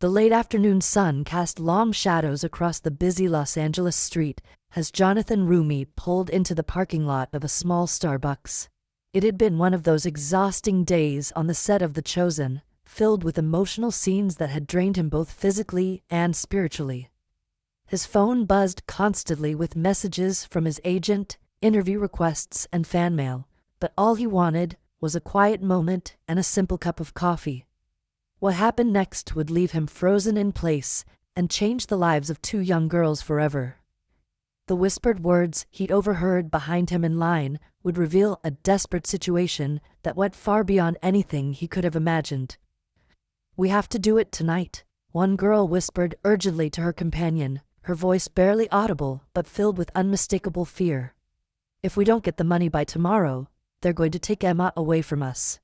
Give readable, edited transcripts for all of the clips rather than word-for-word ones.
The late afternoon sun cast long shadows across the busy Los Angeles street as Jonathan Roumie pulled into the parking lot of a small Starbucks. It had been one of those exhausting days on the set of The Chosen, filled with emotional scenes that had drained him both physically and spiritually. His phone buzzed constantly with messages from his agent, interview requests, and fan mail, but all he wanted was a quiet moment and a simple cup of coffee. What happened next would leave him frozen in place and change the lives of two young girls forever. The whispered words he'd overheard behind him in line would reveal a desperate situation that went far beyond anything he could have imagined. "We have to do it tonight," one girl whispered urgently to her companion, her voice barely audible but filled with unmistakable fear. "If we don't get the money by tomorrow, they're going to take Emma away from us."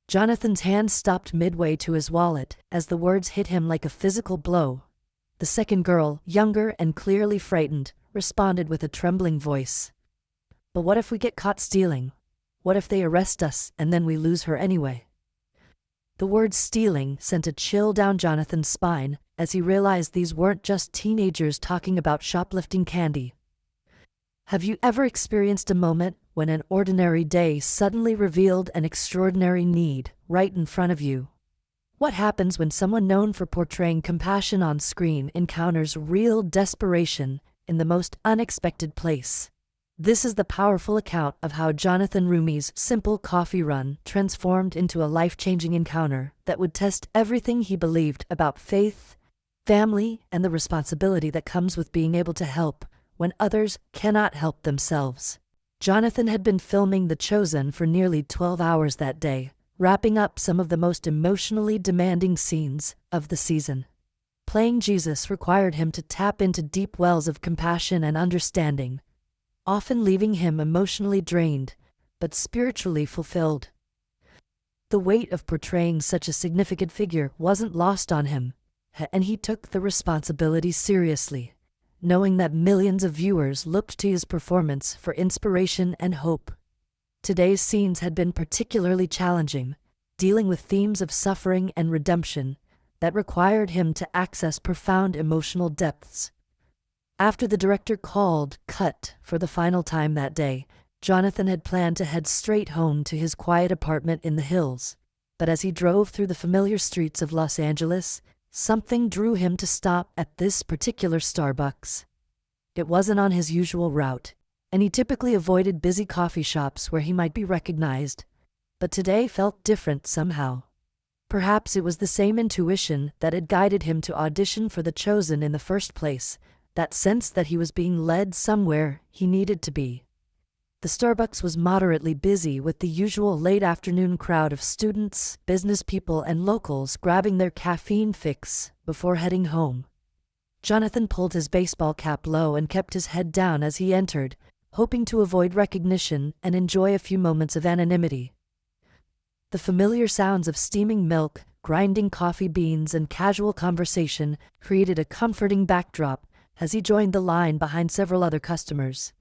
Jonathan's hand stopped midway to his wallet as the words hit him like a physical blow. The second girl, younger and clearly frightened, responded with a trembling voice. "But what if we get caught stealing? What if they arrest us and then we lose her anyway?" The word stealing sent a chill down Jonathan's spine as he realized these weren't just teenagers talking about shoplifting candy. Have you ever experienced a moment when an ordinary day suddenly revealed an extraordinary need right in front of you? What happens when someone known for portraying compassion on screen encounters real desperation in the most unexpected place? This is the powerful account of how Jonathan Roumie's simple coffee run transformed into a life-changing encounter that would test everything he believed about faith, family, and the responsibility that comes with being able to help when others cannot help themselves. Jonathan had been filming The Chosen for nearly 12 hours that day, wrapping up some of the most emotionally demanding scenes of the season. Playing Jesus required him to tap into deep wells of compassion and understanding, often leaving him emotionally drained, but spiritually fulfilled. The weight of portraying such a significant figure wasn't lost on him, and he took the responsibility seriously, knowing that millions of viewers looked to his performance for inspiration and hope. Today's scenes had been particularly challenging, dealing with themes of suffering and redemption that required him to access profound emotional depths. After the director called cut for the final time that day, Jonathan had planned to head straight home to his quiet apartment in the hills. But as he drove through the familiar streets of Los Angeles, something drew him to stop at this particular Starbucks. It wasn't on his usual route, and he typically avoided busy coffee shops where he might be recognized, but today felt different somehow. Perhaps it was the same intuition that had guided him to audition for The Chosen in the first place, that sense that he was being led somewhere he needed to be. The Starbucks was moderately busy with the usual late afternoon crowd of students, business people, and locals grabbing their caffeine fix before heading home. Jonathan pulled his baseball cap low and kept his head down as he entered, hoping to avoid recognition and enjoy a few moments of anonymity. The familiar sounds of steaming milk, grinding coffee beans, and casual conversation created a comforting backdrop as he joined the line behind several other customers.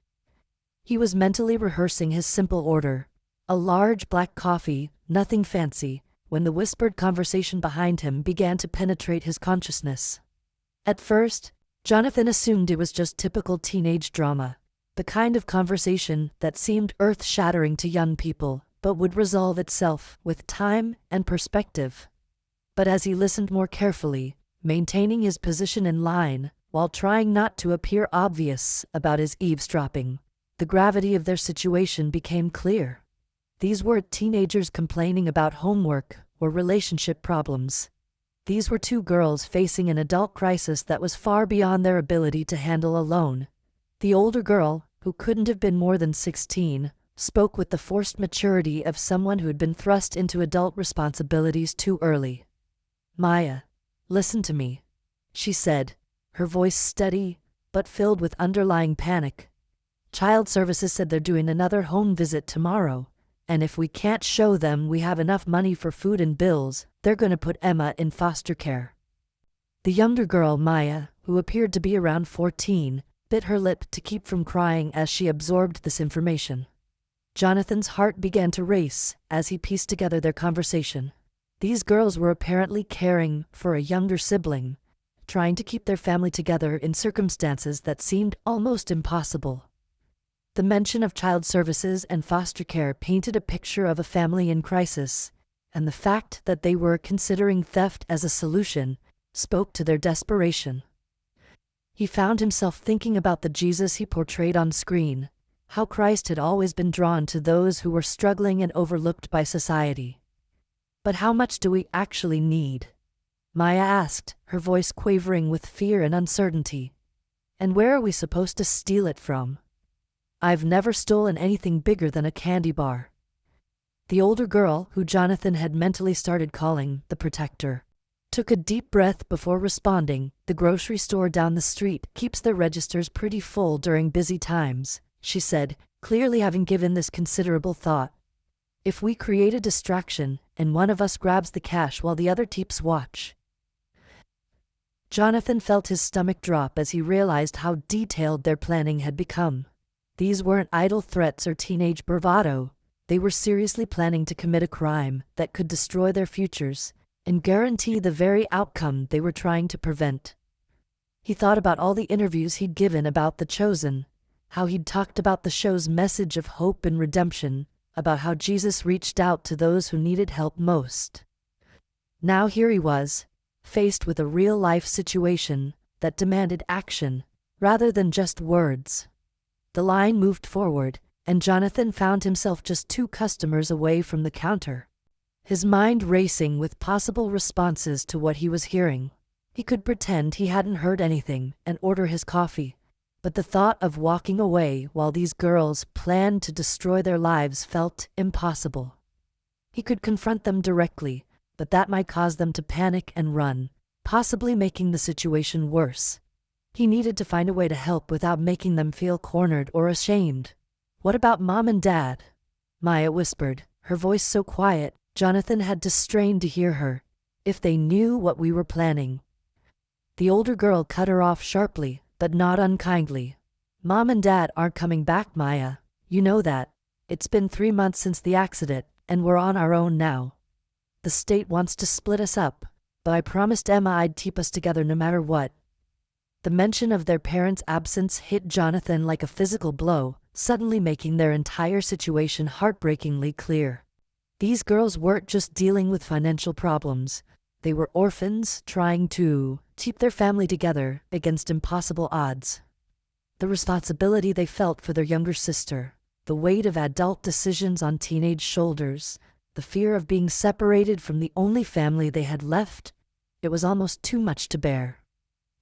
He was mentally rehearsing his simple order, a large black coffee, nothing fancy, when the whispered conversation behind him began to penetrate his consciousness. At first, Jonathan assumed it was just typical teenage drama, the kind of conversation that seemed earth-shattering to young people, but would resolve itself with time and perspective. But as he listened more carefully, maintaining his position in line while trying not to appear obvious about his eavesdropping, the gravity of their situation became clear. These weren't teenagers complaining about homework or relationship problems. These were two girls facing an adult crisis that was far beyond their ability to handle alone. The older girl, who couldn't have been more than 16, spoke with the forced maturity of someone who had been thrust into adult responsibilities too early. "Maya, listen to me," she said, her voice steady but filled with underlying panic. "Child Services said they're doing another home visit tomorrow, and if we can't show them we have enough money for food and bills, they're going to put Emma in foster care." The younger girl, Maya, who appeared to be around 14, bit her lip to keep from crying as she absorbed this information. Jonathan's heart began to race as he pieced together their conversation. These girls were apparently caring for a younger sibling, trying to keep their family together in circumstances that seemed almost impossible. The mention of child services and foster care painted a picture of a family in crisis, and the fact that they were considering theft as a solution spoke to their desperation. He found himself thinking about the Jesus he portrayed on screen, how Christ had always been drawn to those who were struggling and overlooked by society. But how much do we actually need? Maya asked, her voice quavering with fear and uncertainty. And where are we supposed to steal it from? I've never stolen anything bigger than a candy bar. The older girl, who Jonathan had mentally started calling the protector, took a deep breath before responding. The grocery store down the street keeps their registers pretty full during busy times, she said, clearly having given this considerable thought. If we create a distraction and one of us grabs the cash while the other keeps watch. Jonathan felt his stomach drop as he realized how detailed their planning had become. These weren't idle threats or teenage bravado. They were seriously planning to commit a crime that could destroy their futures and guarantee the very outcome they were trying to prevent. He thought about all the interviews he'd given about The Chosen, how he'd talked about the show's message of hope and redemption, about how Jesus reached out to those who needed help most. Now here he was, faced with a real-life situation that demanded action rather than just words. The line moved forward, and Jonathan found himself just 2 customers away from the counter. His mind racing with possible responses to what he was hearing. He could pretend he hadn't heard anything and order his coffee, but the thought of walking away while these girls planned to destroy their lives felt impossible. He could confront them directly, but that might cause them to panic and run, possibly making the situation worse. He needed to find a way to help without making them feel cornered or ashamed. "What about Mom and Dad?" Maya whispered, her voice so quiet Jonathan had to strain to hear her. "If they knew what we were planning." The older girl cut her off sharply, but not unkindly. "Mom and Dad aren't coming back, Maya. You know that. It's been 3 months since the accident, and we're on our own now. The state wants to split us up, but I promised Emma I'd keep us together no matter what." The mention of their parents' absence hit Jonathan like a physical blow, suddenly making their entire situation heartbreakingly clear. These girls weren't just dealing with financial problems. They were orphans trying to keep their family together against impossible odds. The responsibility they felt for their younger sister, the weight of adult decisions on teenage shoulders, the fear of being separated from the only family they had left, it was almost too much to bear.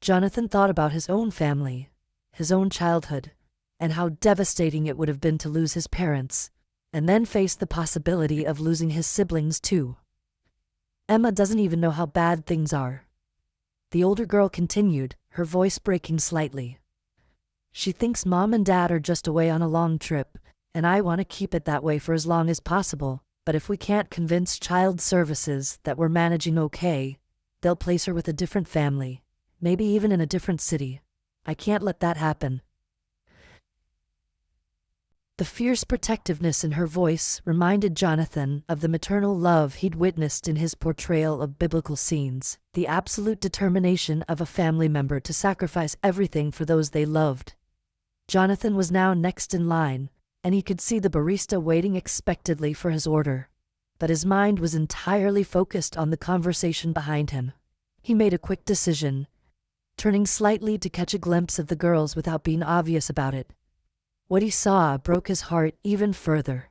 Jonathan thought about his own family, his own childhood, and how devastating it would have been to lose his parents, and then face the possibility of losing his siblings too. "Emma doesn't even know how bad things are," the older girl continued, her voice breaking slightly. "She thinks Mom and Dad are just away on a long trip, and I want to keep it that way for as long as possible, but if we can't convince child services that we're managing okay, they'll place her with a different family, maybe even in a different city. I can't let that happen." The fierce protectiveness in her voice reminded Jonathan of the maternal love he'd witnessed in his portrayal of biblical scenes, the absolute determination of a family member to sacrifice everything for those they loved. Jonathan was now next in line, and he could see the barista waiting expectantly for his order. But his mind was entirely focused on the conversation behind him. He made a quick decision, turning slightly to catch a glimpse of the girls without being obvious about it. What he saw broke his heart even further.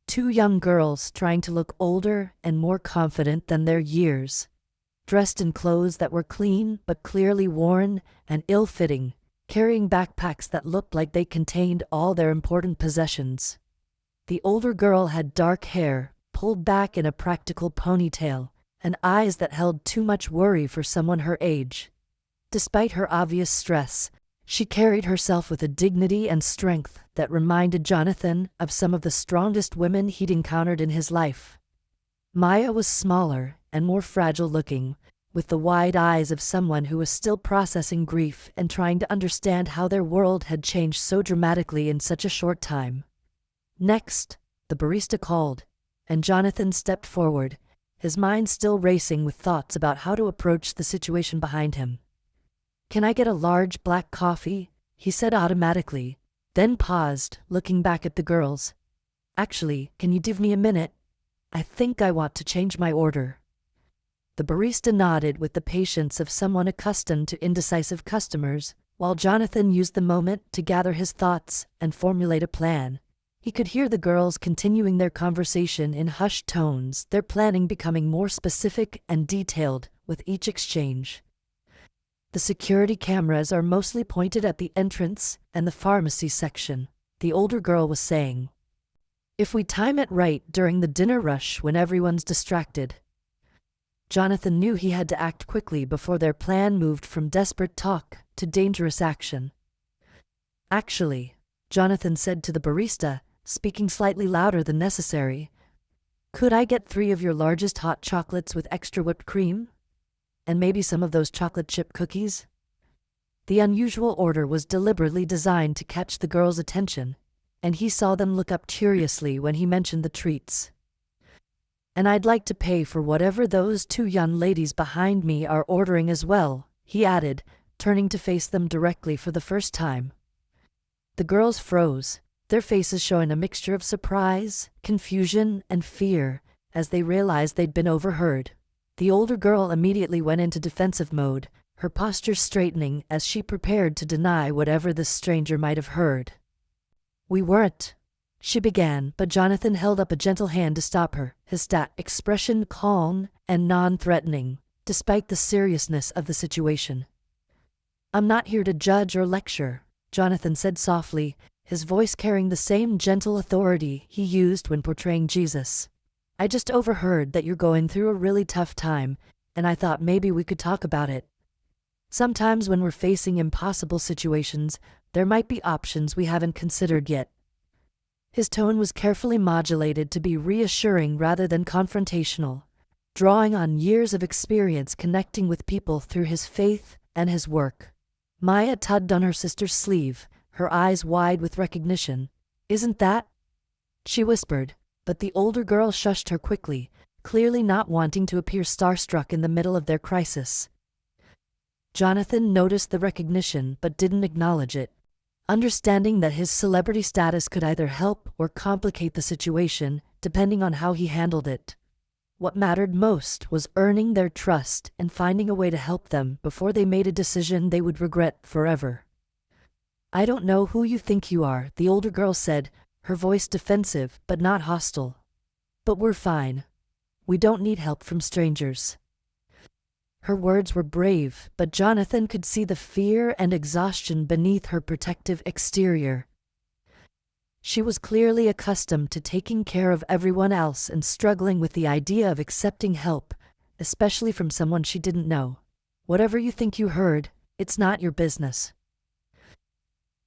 2 young girls trying to look older and more confident than their years, dressed in clothes that were clean but clearly worn and ill-fitting, carrying backpacks that looked like they contained all their important possessions. The older girl had dark hair, pulled back in a practical ponytail, and eyes that held too much worry for someone her age. Despite her obvious stress, she carried herself with a dignity and strength that reminded Jonathan of some of the strongest women he'd encountered in his life. Maya was smaller and more fragile-looking, with the wide eyes of someone who was still processing grief and trying to understand how their world had changed so dramatically in such a short time. Next, the barista called, and Jonathan stepped forward, his mind still racing with thoughts about how to approach the situation behind him. "Can I get a large black coffee?" he said automatically, then paused, looking back at the girls. "Actually, can you give me a minute? I think I want to change my order." The barista nodded with the patience of someone accustomed to indecisive customers, while Jonathan used the moment to gather his thoughts and formulate a plan. He could hear the girls continuing their conversation in hushed tones, their planning becoming more specific and detailed with each exchange. "The security cameras are mostly pointed at the entrance and the pharmacy section," the older girl was saying. "If we time it right during the dinner rush when everyone's distracted." Jonathan knew he had to act quickly before their plan moved from desperate talk to dangerous action. "Actually," Jonathan said to the barista, speaking slightly louder than necessary, "could I get 3 of your largest hot chocolates with extra whipped cream? And maybe some of those chocolate chip cookies?" The unusual order was deliberately designed to catch the girls' attention, and he saw them look up curiously when he mentioned the treats. "And I'd like to pay for whatever those 2 young ladies behind me are ordering as well," he added, turning to face them directly for the first time. The girls froze, their faces showing a mixture of surprise, confusion, and fear as they realized they'd been overheard. The older girl immediately went into defensive mode, her posture straightening as she prepared to deny whatever this stranger might have heard. "We weren't," she began, but Jonathan held up a gentle hand to stop her, his expression calm and non-threatening, despite the seriousness of the situation. "I'm not here to judge or lecture," Jonathan said softly, his voice carrying the same gentle authority he used when portraying Jesus. "I just overheard that you're going through a really tough time, and I thought maybe we could talk about it. Sometimes when we're facing impossible situations, there might be options we haven't considered yet." His tone was carefully modulated to be reassuring rather than confrontational, drawing on years of experience connecting with people through his faith and his work. Maya tugged on her sister's sleeve, her eyes wide with recognition. "Isn't that?" she whispered, but the older girl shushed her quickly, clearly not wanting to appear starstruck in the middle of their crisis. Jonathan noticed the recognition but didn't acknowledge it, understanding that his celebrity status could either help or complicate the situation, depending on how he handled it. What mattered most was earning their trust and finding a way to help them before they made a decision they would regret forever. "I don't know who you think you are," the older girl said, her voice defensive but not hostile. "But we're fine. We don't need help from strangers." Her words were brave, but Jonathan could see the fear and exhaustion beneath her protective exterior. She was clearly accustomed to taking care of everyone else and struggling with the idea of accepting help, especially from someone she didn't know. "Whatever you think you heard, it's not your business."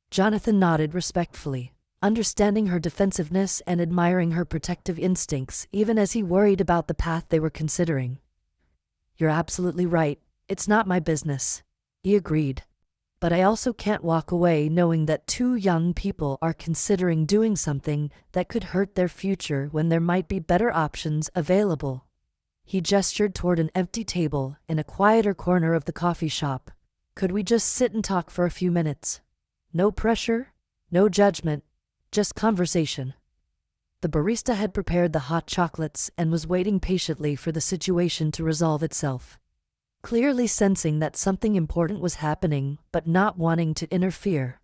Jonathan nodded respectfully, understanding her defensiveness and admiring her protective instincts even as he worried about the path they were considering. "You're absolutely right, it's not my business," he agreed. "But I also can't walk away knowing that 2 young people are considering doing something that could hurt their future when there might be better options available." He gestured toward an empty table in a quieter corner of the coffee shop. "Could we just sit and talk for a few minutes? No pressure, no judgment, just conversation." The barista had prepared the hot chocolates and was waiting patiently for the situation to resolve itself, clearly sensing that something important was happening but not wanting to interfere.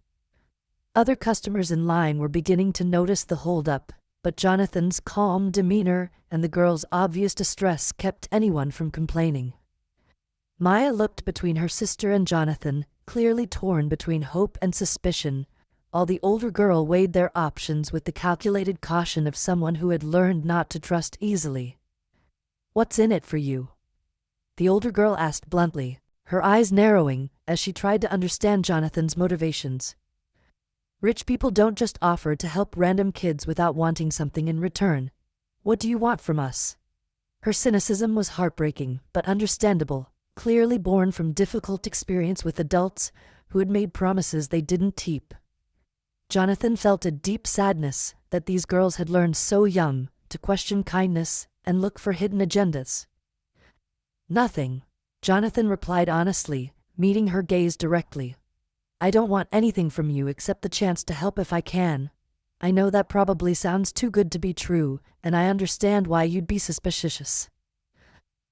Other customers in line were beginning to notice the holdup, but Jonathan's calm demeanor and the girl's obvious distress kept anyone from complaining. Maya looked between her sister and Jonathan, clearly torn between hope and suspicion, while the older girl weighed their options with the calculated caution of someone who had learned not to trust easily. "What's in it for you?" the older girl asked bluntly, her eyes narrowing as she tried to understand Jonathan's motivations. "Rich people don't just offer to help random kids without wanting something in return. What do you want from us?" Her cynicism was heartbreaking but understandable, clearly born from difficult experience with adults who had made promises they didn't keep. Jonathan felt a deep sadness that these girls had learned so young to question kindness, and look for hidden agendas. Nothing, Jonathan replied honestly, meeting her gaze directly. I don't want anything from you except the chance to help if I can. I know that probably sounds too good to be true, and I understand why you'd be suspicious.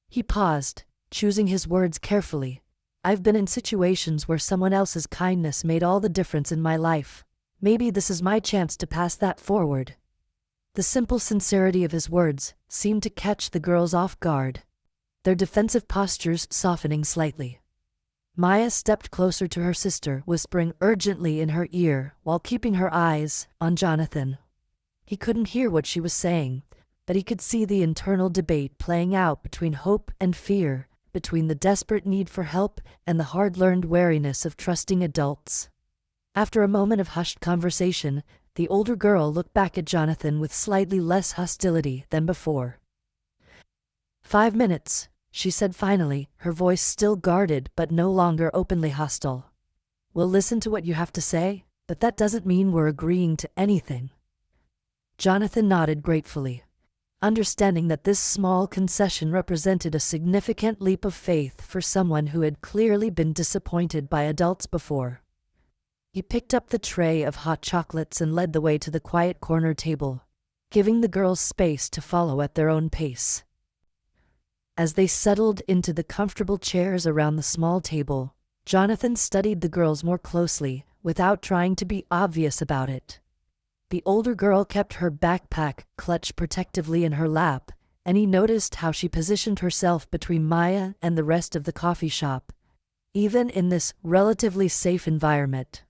He paused, choosing his words carefully. I've been in situations where someone else's kindness made all the difference in my life. Maybe this is my chance to pass that forward. The simple sincerity of his words seemed to catch the girls off guard, their defensive postures softening slightly. Maya stepped closer to her sister, whispering urgently in her ear while keeping her eyes on Jonathan. He couldn't hear what she was saying, but he could see the internal debate playing out between hope and fear, between the desperate need for help and the hard-learned wariness of trusting adults. After a moment of hushed conversation, the older girl looked back at Jonathan with slightly less hostility than before. 5 minutes, she said finally, her voice still guarded but no longer openly hostile. We'll listen to what you have to say, but that doesn't mean we're agreeing to anything. Jonathan nodded gratefully, understanding that this small concession represented a significant leap of faith for someone who had clearly been disappointed by adults before. He picked up the tray of hot chocolates and led the way to the quiet corner table, giving the girls space to follow at their own pace. As they settled into the comfortable chairs around the small table, Jonathan studied the girls more closely, without trying to be obvious about it. The older girl kept her backpack clutched protectively in her lap, and he noticed how she positioned herself between Maya and the rest of the coffee shop, even in this relatively safe environment.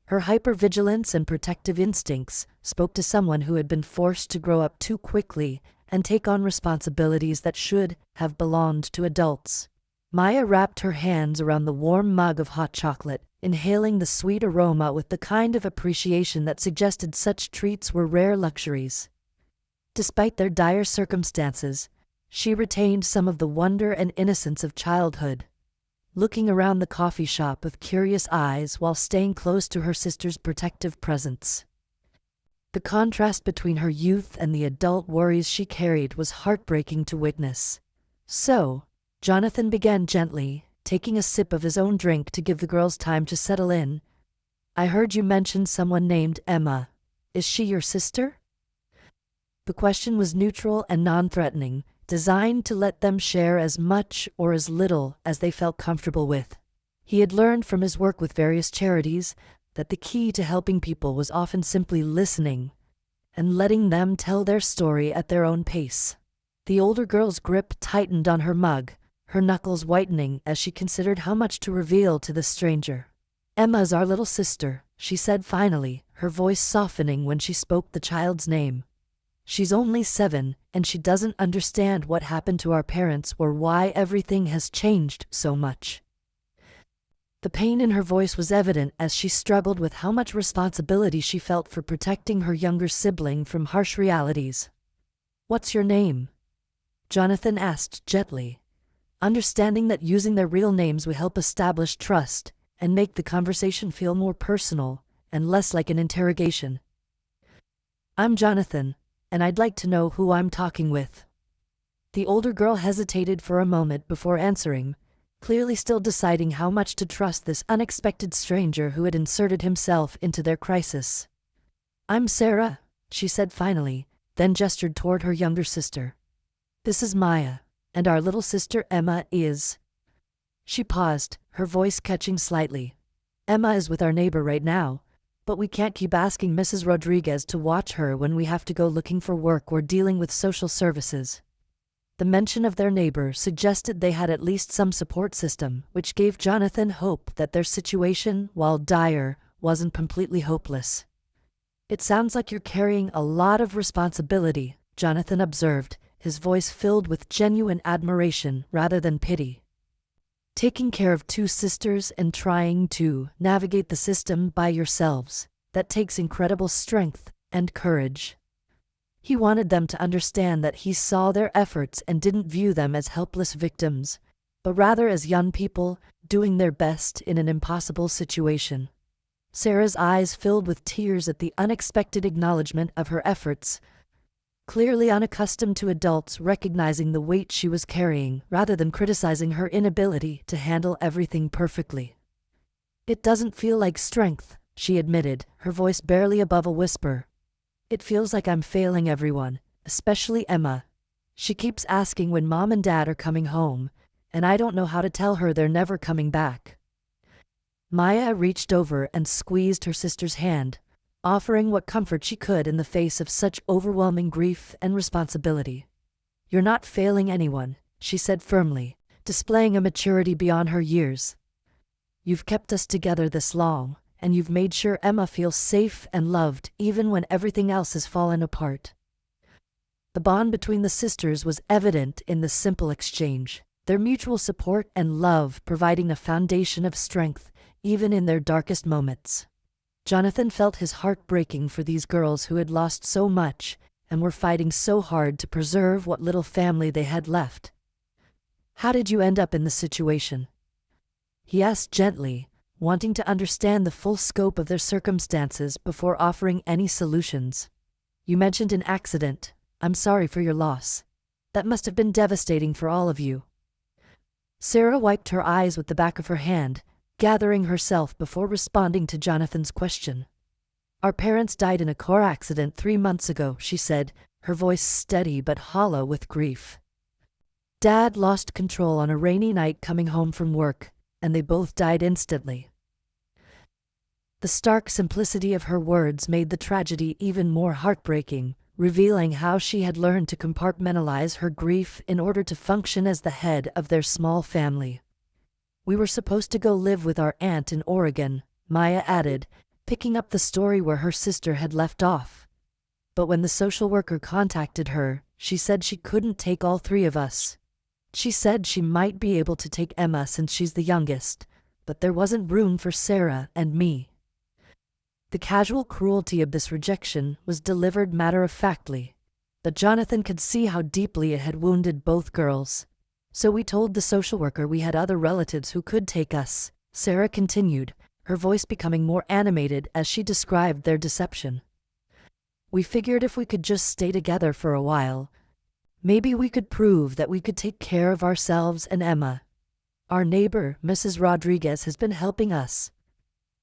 Her hypervigilance and protective instincts spoke to someone who had been forced to grow up too quickly and take on responsibilities that should have belonged to adults. Maya wrapped her hands around the warm mug of hot chocolate, inhaling the sweet aroma with the kind of appreciation that suggested such treats were rare luxuries. Despite their dire circumstances, she retained some of the wonder and innocence of childhood, looking around the coffee shop with curious eyes while staying close to her sister's protective presence. The contrast between her youth and the adult worries she carried was heartbreaking to witness. So, Jonathan began gently, taking a sip of his own drink to give the girls time to settle in. I heard you mention someone named Emma. Is she your sister? The question was neutral and non-threatening, designed to let them share as much or as little as they felt comfortable with. He had learned from his work with various charities that the key to helping people was often simply listening and letting them tell their story at their own pace. The older girl's grip tightened on her mug, her knuckles whitening as she considered how much to reveal to the stranger. Emma's our little sister, she said finally, her voice softening when she spoke the child's name. She's only 7, and she doesn't understand what happened to our parents or why everything has changed so much. The pain in her voice was evident as she struggled with how much responsibility she felt for protecting her younger sibling from harsh realities. What's your name? Jonathan asked gently, understanding that using their real names would help establish trust and make the conversation feel more personal and less like an interrogation. I'm Jonathan, and I'd like to know who I'm talking with. The older girl hesitated for a moment before answering, clearly still deciding how much to trust this unexpected stranger who had inserted himself into their crisis. I'm Sarah, she said finally, then gestured toward her younger sister. This is Maya, and our little sister Emma is... She paused, her voice catching slightly. Emma is with our neighbor right now, but we can't keep asking Mrs. Rodriguez to watch her when we have to go looking for work or dealing with social services. The mention of their neighbor suggested they had at least some support system, which gave Jonathan hope that their situation, while dire, wasn't completely hopeless. It sounds like you're carrying a lot of responsibility, Jonathan observed, his voice filled with genuine admiration rather than pity. Taking care of 2 sisters and trying to navigate the system by yourselves, that takes incredible strength and courage. He wanted them to understand that he saw their efforts and didn't view them as helpless victims, but rather as young people doing their best in an impossible situation. Sarah's eyes filled with tears at the unexpected acknowledgement of her efforts. clearly unaccustomed to adults recognizing the weight she was carrying rather than criticizing her inability to handle everything perfectly. "It doesn't feel like strength," she admitted, her voice barely above a whisper. "It feels like I'm failing everyone, especially Emma. She keeps asking when Mom and Dad are coming home, and I don't know how to tell her they're never coming back." Maya reached over and squeezed her sister's hand, offering what comfort she could in the face of such overwhelming grief and responsibility. "You're not failing anyone," she said firmly, displaying a maturity beyond her years. "You've kept us together this long, and you've made sure Emma feels safe and loved even when everything else has fallen apart." The bond between the sisters was evident in this simple exchange, their mutual support and love providing a foundation of strength even in their darkest moments. Jonathan felt his heart breaking for these girls who had lost so much and were fighting so hard to preserve what little family they had left. "How did you end up in this situation?" he asked gently, wanting to understand the full scope of their circumstances before offering any solutions. "You mentioned an accident. I'm sorry for your loss. That must have been devastating for all of you." Sarah wiped her eyes with the back of her hand, gathering herself before responding to Jonathan's question. "Our parents died in a car accident 3 months ago," she said, her voice steady but hollow with grief. "Dad lost control on a rainy night coming home from work, and they both died instantly." The stark simplicity of her words made the tragedy even more heartbreaking, revealing how she had learned to compartmentalize her grief in order to function as the head of their small family. "We were supposed to go live with our aunt in Oregon," Maya added, picking up the story where her sister had left off. "But when the social worker contacted her, she said she couldn't take all 3 of us. She said she might be able to take Emma since she's the youngest, but there wasn't room for Sarah and me." The casual cruelty of this rejection was delivered matter-of-factly, but Jonathan could see how deeply it had wounded both girls. "So we told the social worker we had other relatives who could take us," Sarah continued, her voice becoming more animated as she described their deception. "We figured if we could just stay together for a while, maybe we could prove that we could take care of ourselves and Emma. Our neighbor, Mrs. Rodriguez, has been helping us,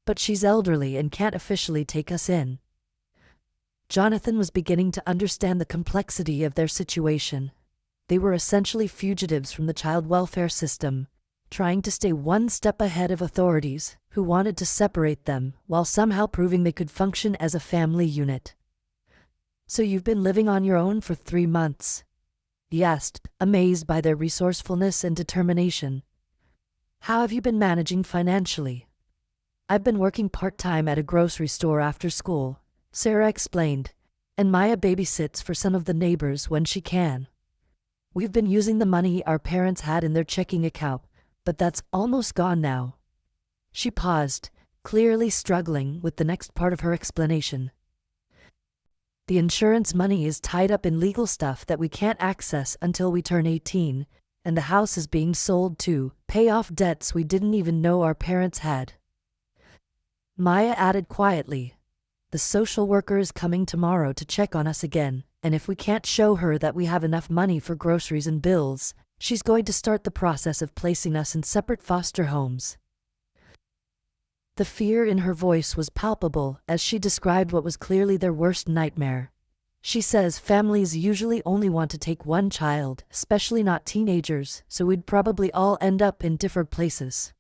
but she's elderly and can't officially take us in." Jonathan was beginning to understand the complexity of their situation. They were essentially fugitives from the child welfare system, trying to stay one step ahead of authorities who wanted to separate them while somehow proving they could function as a family unit. "So you've been living on your own for 3 months?" he asked, amazed by their resourcefulness and determination. "How have you been managing financially?" "I've been working part-time at a grocery store after school," Sarah explained, "and Maya babysits for some of the neighbors when she can. We've been using the money our parents had in their checking account, but that's almost gone now." She paused, clearly struggling with the next part of her explanation. "The insurance money is tied up in legal stuff that we can't access until we turn 18, and the house is being sold to pay off debts we didn't even know our parents had." Maya added quietly, "The social worker is coming tomorrow to check on us again, and if we can't show her that we have enough money for groceries and bills, she's going to start the process of placing us in separate foster homes." The fear in her voice was palpable as she described what was clearly their worst nightmare. She says families usually only want to take one child, especially not teenagers, so we'd probably all end up in different places.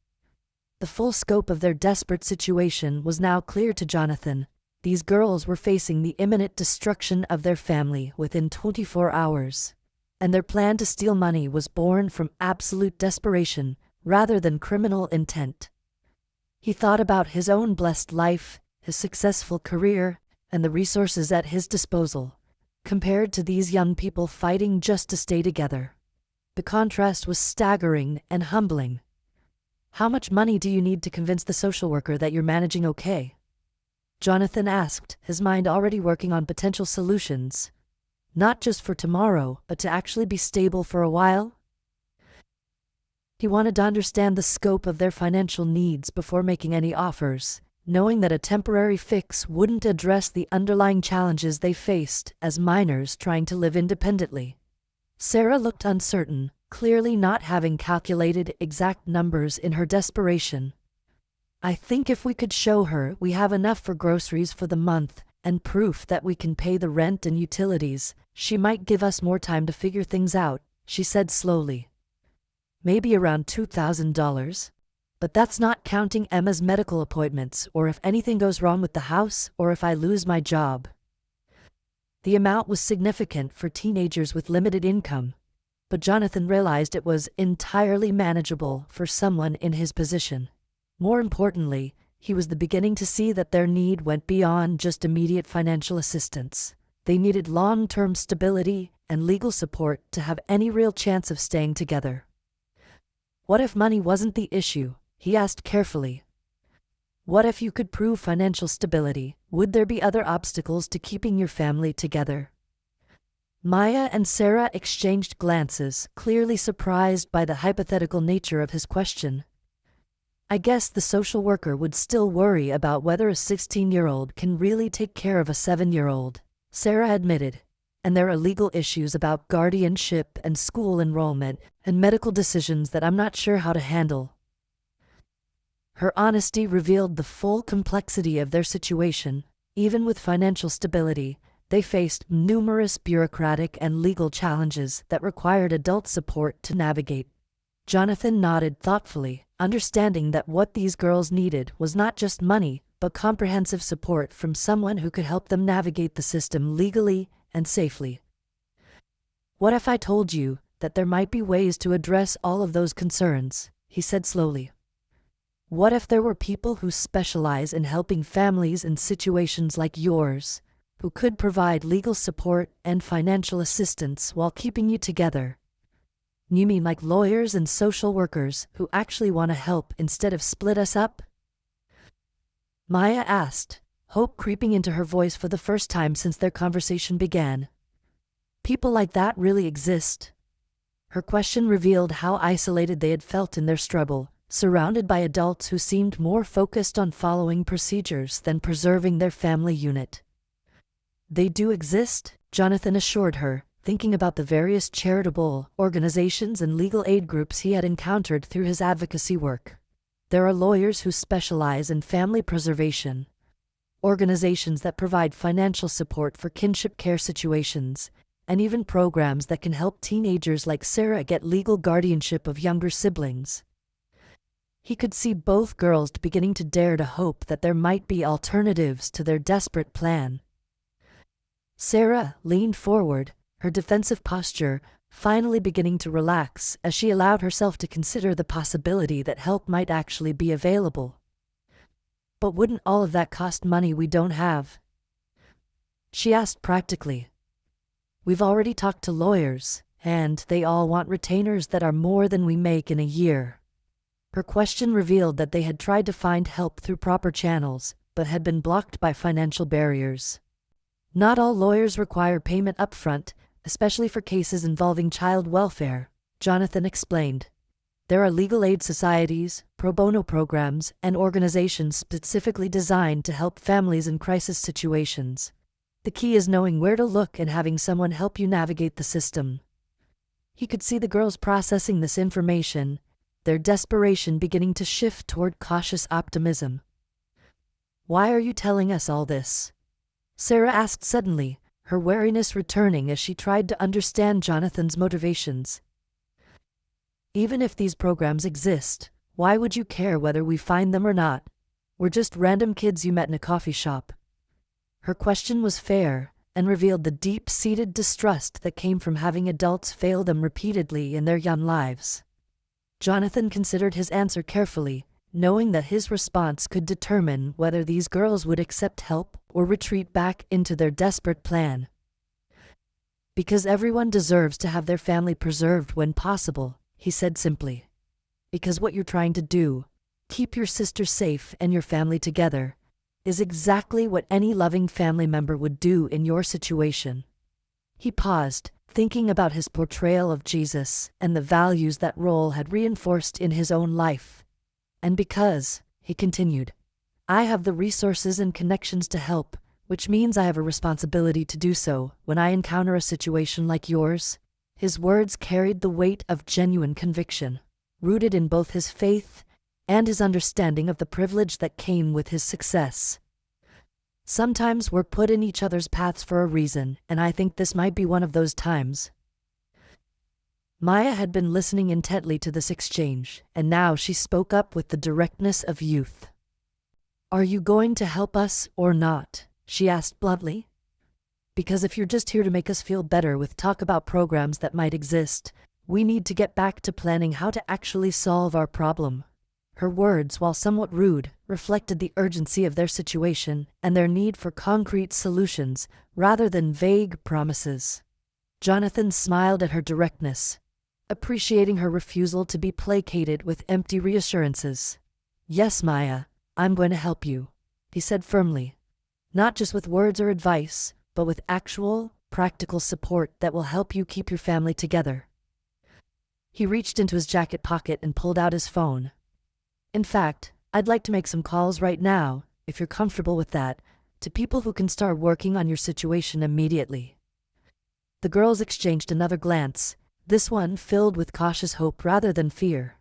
The full scope of their desperate situation was now clear to Jonathan. These girls were facing the imminent destruction of their family within 24 hours, and their plan to steal money was born from absolute desperation rather than criminal intent. He thought about his own blessed life, his successful career, and the resources at his disposal, compared to these young people fighting just to stay together. The contrast was staggering and humbling. "How much money do you need to convince the social worker that you're managing okay?" Jonathan asked, his mind already working on potential solutions, not just for tomorrow, but to actually be stable for a while. He wanted to understand the scope of their financial needs before making any offers, knowing that a temporary fix wouldn't address the underlying challenges they faced as minors trying to live independently. Sarah looked uncertain, clearly not having calculated exact numbers in her desperation. "I think if we could show her we have enough for groceries for the month and proof that we can pay the rent and utilities, she might give us more time to figure things out," she said slowly. "Maybe around $2,000. But that's not counting Emma's medical appointments or if anything goes wrong with the house or if I lose my job." The amount was significant for teenagers with limited income, but Jonathan realized it was entirely manageable for someone in his position. More importantly, he was beginning to see that their need went beyond just immediate financial assistance. They needed long-term stability and legal support to have any real chance of staying together. "What if money wasn't the issue?" he asked carefully. "What if you could prove financial stability? Would there be other obstacles to keeping your family together?" Maya and Sarah exchanged glances, clearly surprised by the hypothetical nature of his question. "I guess the social worker would still worry about whether a 16-year-old can really take care of a 7-year-old, Sarah admitted. "And there are legal issues about guardianship and school enrollment and medical decisions that I'm not sure how to handle." Her honesty revealed the full complexity of their situation. Even with financial stability, they faced numerous bureaucratic and legal challenges that required adult support to navigate. Jonathan nodded thoughtfully, understanding that what these girls needed was not just money, but comprehensive support from someone who could help them navigate the system legally and safely. "What if I told you that there might be ways to address all of those concerns?" he said slowly. "What if there were people who specialize in helping families in situations like yours, who could provide legal support and financial assistance while keeping you together?" "You mean like lawyers and social workers who actually want to help instead of split us up?" Maya asked, hope creeping into her voice for the first time since their conversation began. "People like that really exist?" Her question revealed how isolated they had felt in their struggle, surrounded by adults who seemed more focused on following procedures than preserving their family unit. "They do exist," Jonathan assured her, thinking about the various charitable organizations and legal aid groups he had encountered through his advocacy work. "There are lawyers who specialize in family preservation, organizations that provide financial support for kinship care situations, and even programs that can help teenagers like Sarah get legal guardianship of younger siblings." He could see both girls beginning to dare to hope that there might be alternatives to their desperate plan. Sarah leaned forward, her defensive posture finally beginning to relax as she allowed herself to consider the possibility that help might actually be available. "But wouldn't all of that cost money we don't have?" she asked practically. "We've already talked to lawyers, and they all want retainers that are more than we make in a year." Her question revealed that they had tried to find help through proper channels, but had been blocked by financial barriers. "Not all lawyers require payment upfront, especially for cases involving child welfare," Jonathan explained. "There are legal aid societies, pro bono programs, and organizations specifically designed to help families in crisis situations. The key is knowing where to look and having someone help you navigate the system." He could see the girls processing this information, their desperation beginning to shift toward cautious optimism. "Why are you telling us all this?" Sarah asked suddenly, her wariness returning as she tried to understand Jonathan's motivations. "Even if these programs exist, why would you care whether we find them or not? We're just random kids you met in a coffee shop." Her question was fair and revealed the deep-seated distrust that came from having adults fail them repeatedly in their young lives. Jonathan considered his answer carefully, knowing that his response could determine whether these girls would accept help or retreat back into their desperate plan. "Because everyone deserves to have their family preserved when possible," he said simply. "Because what you're trying to do, keep your sister safe and your family together, is exactly what any loving family member would do in your situation." He paused, thinking about his portrayal of Jesus and the values that role had reinforced in his own life. "And because," he continued, I have the resources and connections to help, which means I have a responsibility to do so when I encounter a situation like yours." His words carried the weight of genuine conviction, rooted in both his faith and his understanding of the privilege that came with his success. Sometimes we're put in each other's paths for a reason, and I think this might be one of those times. Maya had been listening intently to this exchange, and now she spoke up with the directness of youth. "Are you going to help us or not?" she asked bluntly. "Because if you're just here to make us feel better with talk about programs that might exist, we need to get back to planning how to actually solve our problem." Her words, while somewhat rude, reflected the urgency of their situation and their need for concrete solutions rather than vague promises. Jonathan smiled at her directness, appreciating her refusal to be placated with empty reassurances. "Yes, Maya, I'm going to help you," he said firmly. "Not just with words or advice, but with actual, practical support that will help you keep your family together." He reached into his jacket pocket and pulled out his phone. "In fact, I'd like to make some calls right now, if you're comfortable with that, to people who can start working on your situation immediately." The girls exchanged another glance, this one filled with cautious hope rather than fear.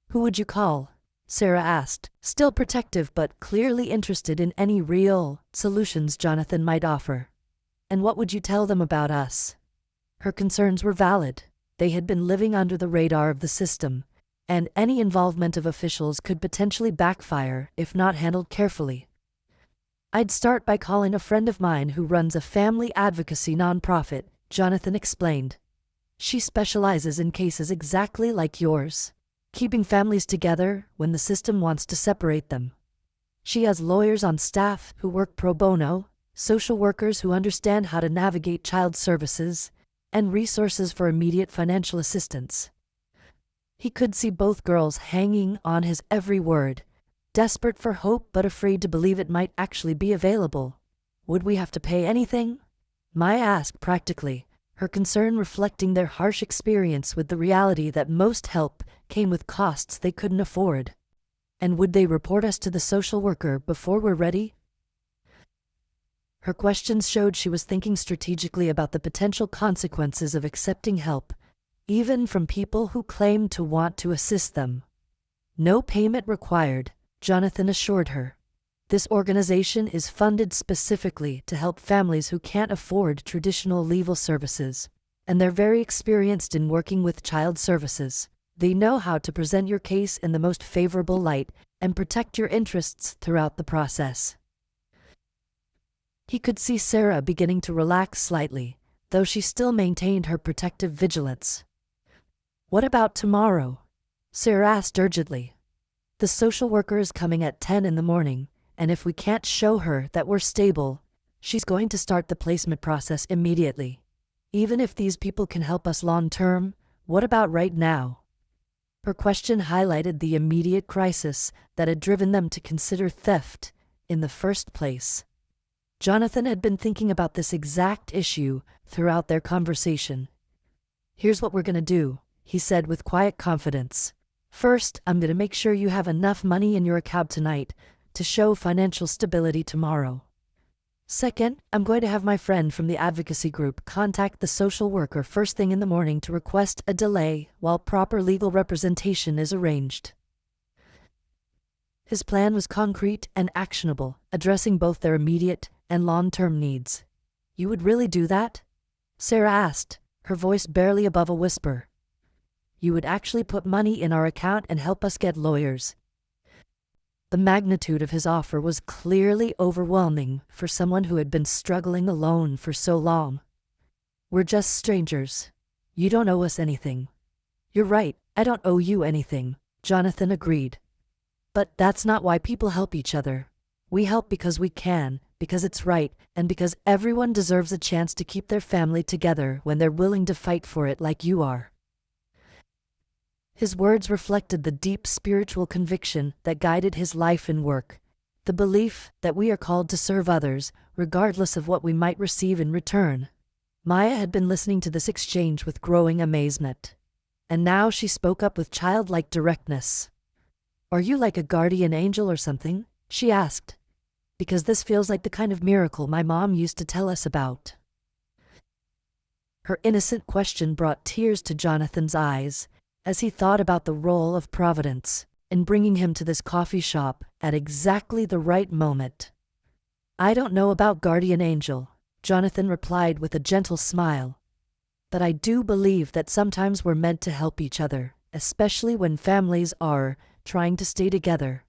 "Who would you call?" Sarah asked, still protective but clearly interested in any real solutions Jonathan might offer. "And what would you tell them about us?" Her concerns were valid. They had been living under the radar of the system, and any involvement of officials could potentially backfire if not handled carefully. "I'd start by calling a friend of mine who runs a family advocacy nonprofit," Jonathan explained. "She specializes in cases exactly like yours, keeping families together when the system wants to separate them. She has lawyers on staff who work pro bono, social workers who understand how to navigate child services, and resources for immediate financial assistance." He could see both girls hanging on his every word, desperate for hope but afraid to believe it might actually be available. "Would we have to pay anything?" Maya asked practically, her concern reflecting their harsh experience with the reality that most help came with costs they couldn't afford. "And would they report us to the social worker before we're ready?" Her questions showed she was thinking strategically about the potential consequences of accepting help, even from people who claimed to want to assist them. "No payment required," Jonathan assured her. "This organization is funded specifically to help families who can't afford traditional legal services, and they're very experienced in working with child services. They know how to present your case in the most favorable light and protect your interests throughout the process." He could see Sarah beginning to relax slightly, though she still maintained her protective vigilance. "What about tomorrow?" Sarah asked urgently. "The social worker is coming at 10 in the morning, and if we can't show her that we're stable, she's going to start the placement process immediately. Even if these people can help us long-term, what about right now?" Her question highlighted the immediate crisis that had driven them to consider theft in the first place. Jonathan had been thinking about this exact issue throughout their conversation. "Here's what we're going to do," he said with quiet confidence. "First, I'm going to make sure you have enough money in your account tonight to show financial stability tomorrow. Second, I'm going to have my friend from the advocacy group contact the social worker first thing in the morning to request a delay while proper legal representation is arranged." His plan was concrete and actionable, addressing both their immediate and long-term needs. "You would really do that?" Sarah asked, her voice barely above a whisper. "You would actually put money in our account and help us get lawyers?" The magnitude of his offer was clearly overwhelming for someone who had been struggling alone for so long. "We're just strangers. You don't owe us anything." "You're right, I don't owe you anything," Jonathan agreed. "But that's not why people help each other. We help because we can, because it's right, and because everyone deserves a chance to keep their family together when they're willing to fight for it like you are." His words reflected the deep spiritual conviction that guided his life and work, the belief that we are called to serve others, regardless of what we might receive in return. Maya had been listening to this exchange with growing amazement, and now she spoke up with childlike directness. "Are you like a guardian angel or something?" she asked. Because this feels like the kind of miracle my mom used to tell us about. Her innocent question brought tears to Jonathan's eyes as he thought about the role of Providence in bringing him to this coffee shop at exactly the right moment. "I don't know about guardian angel," Jonathan replied with a gentle smile. "But I do believe that sometimes we're meant to help each other, especially when families are trying to stay together."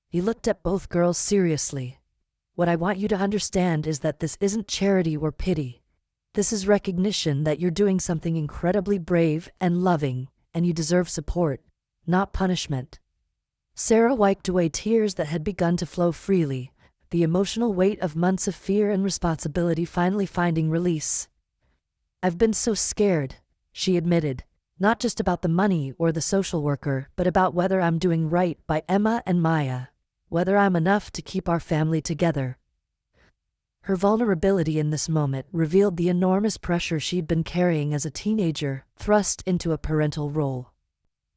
He looked at both girls seriously. "What I want you to understand is that this isn't charity or pity. This is recognition that you're doing something incredibly brave and loving, and you deserve support, not punishment." Sarah wiped away tears that had begun to flow freely, the emotional weight of months of fear and responsibility finally finding release. "I've been so scared," she admitted, "not just about the money or the social worker, but about whether I'm doing right by Emma and Maya, whether I'm enough to keep our family together." Her vulnerability in this moment revealed the enormous pressure she'd been carrying as a teenager, thrust into a parental role.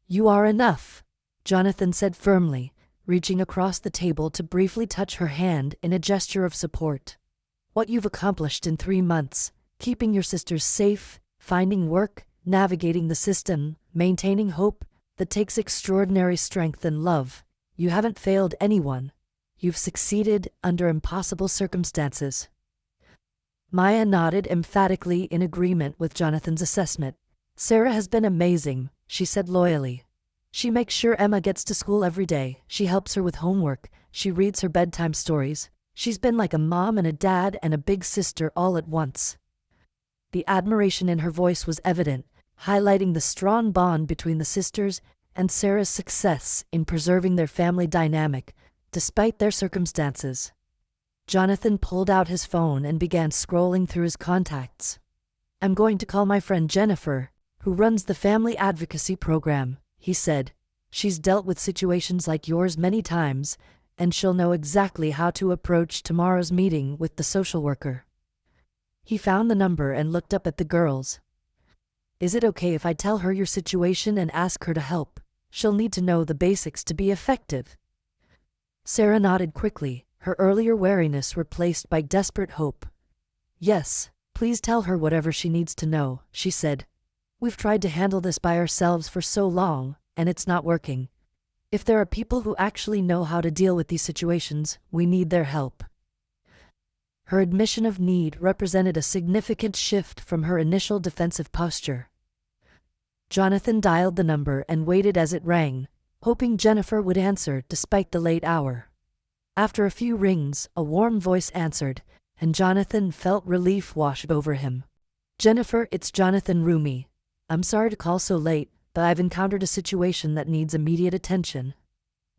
"You are enough," Jonathan said firmly, reaching across the table to briefly touch her hand in a gesture of support. "What you've accomplished in 3 months, keeping your sisters safe, finding work, navigating the system, maintaining hope, that takes extraordinary strength and love. You haven't failed anyone. You've succeeded under impossible circumstances." Maya nodded emphatically in agreement with Jonathan's assessment. "Sarah has been amazing," she said loyally. "She makes sure Emma gets to school every day, she helps her with homework, she reads her bedtime stories. She's been like a mom and a dad and a big sister all at once." The admiration in her voice was evident, highlighting the strong bond between the sisters and Sarah's success in preserving their family dynamic, despite their circumstances. Jonathan pulled out his phone and began scrolling through his contacts. "I'm going to call my friend Jennifer, who runs the family advocacy program," he said. "She's dealt with situations like yours many times, and she'll know exactly how to approach tomorrow's meeting with the social worker." He found the number and looked up at the girls. "Is it okay if I tell her your situation and ask her to help? She'll need to know the basics to be effective." Sarah nodded quickly, her earlier wariness replaced by desperate hope. "Yes, please tell her whatever she needs to know," she said. "We've tried to handle this by ourselves for so long, and it's not working. If there are people who actually know how to deal with these situations, we need their help." Her admission of need represented a significant shift from her initial defensive posture. Jonathan dialed the number and waited as it rang, hoping Jennifer would answer despite the late hour. After a few rings, a warm voice answered, and Jonathan felt relief wash over him. "Jennifer, it's Jonathan Roumie. I'm sorry to call so late, but I've encountered a situation that needs immediate attention.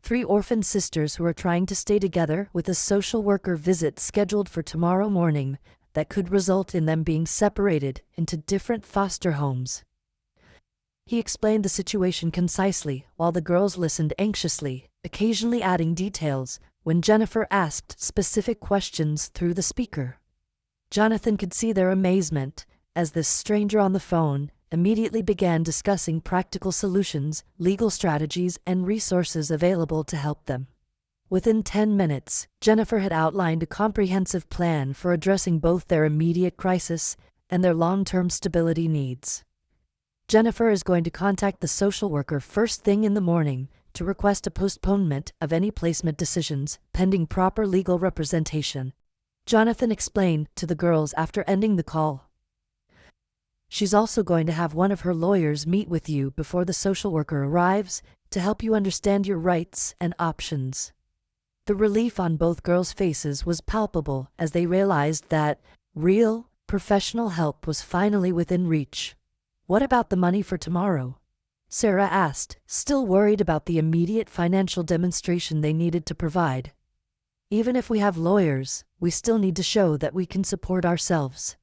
3 orphan sisters who are trying to stay together with a social worker visit scheduled for tomorrow morning that could result in them being separated into different foster homes." He explained the situation concisely while the girls listened anxiously, occasionally adding details when Jennifer asked specific questions through the speaker. Jonathan could see their amazement as this stranger on the phone immediately began discussing practical solutions, legal strategies, and resources available to help them. Within 10 minutes, Jennifer had outlined a comprehensive plan for addressing both their immediate crisis and their long-term stability needs. Jennifer is going to contact the social worker first thing in the morning to request a postponement of any placement decisions pending proper legal representation, Jonathan explained to the girls after ending the call. "She's also going to have one of her lawyers meet with you before the social worker arrives to help you understand your rights and options." The relief on both girls' faces was palpable as they realized that real, professional help was finally within reach. "What about the money for tomorrow?" Sarah asked, still worried about the immediate financial demonstration they needed to provide. "Even if we have lawyers, we still need to show that we can support ourselves."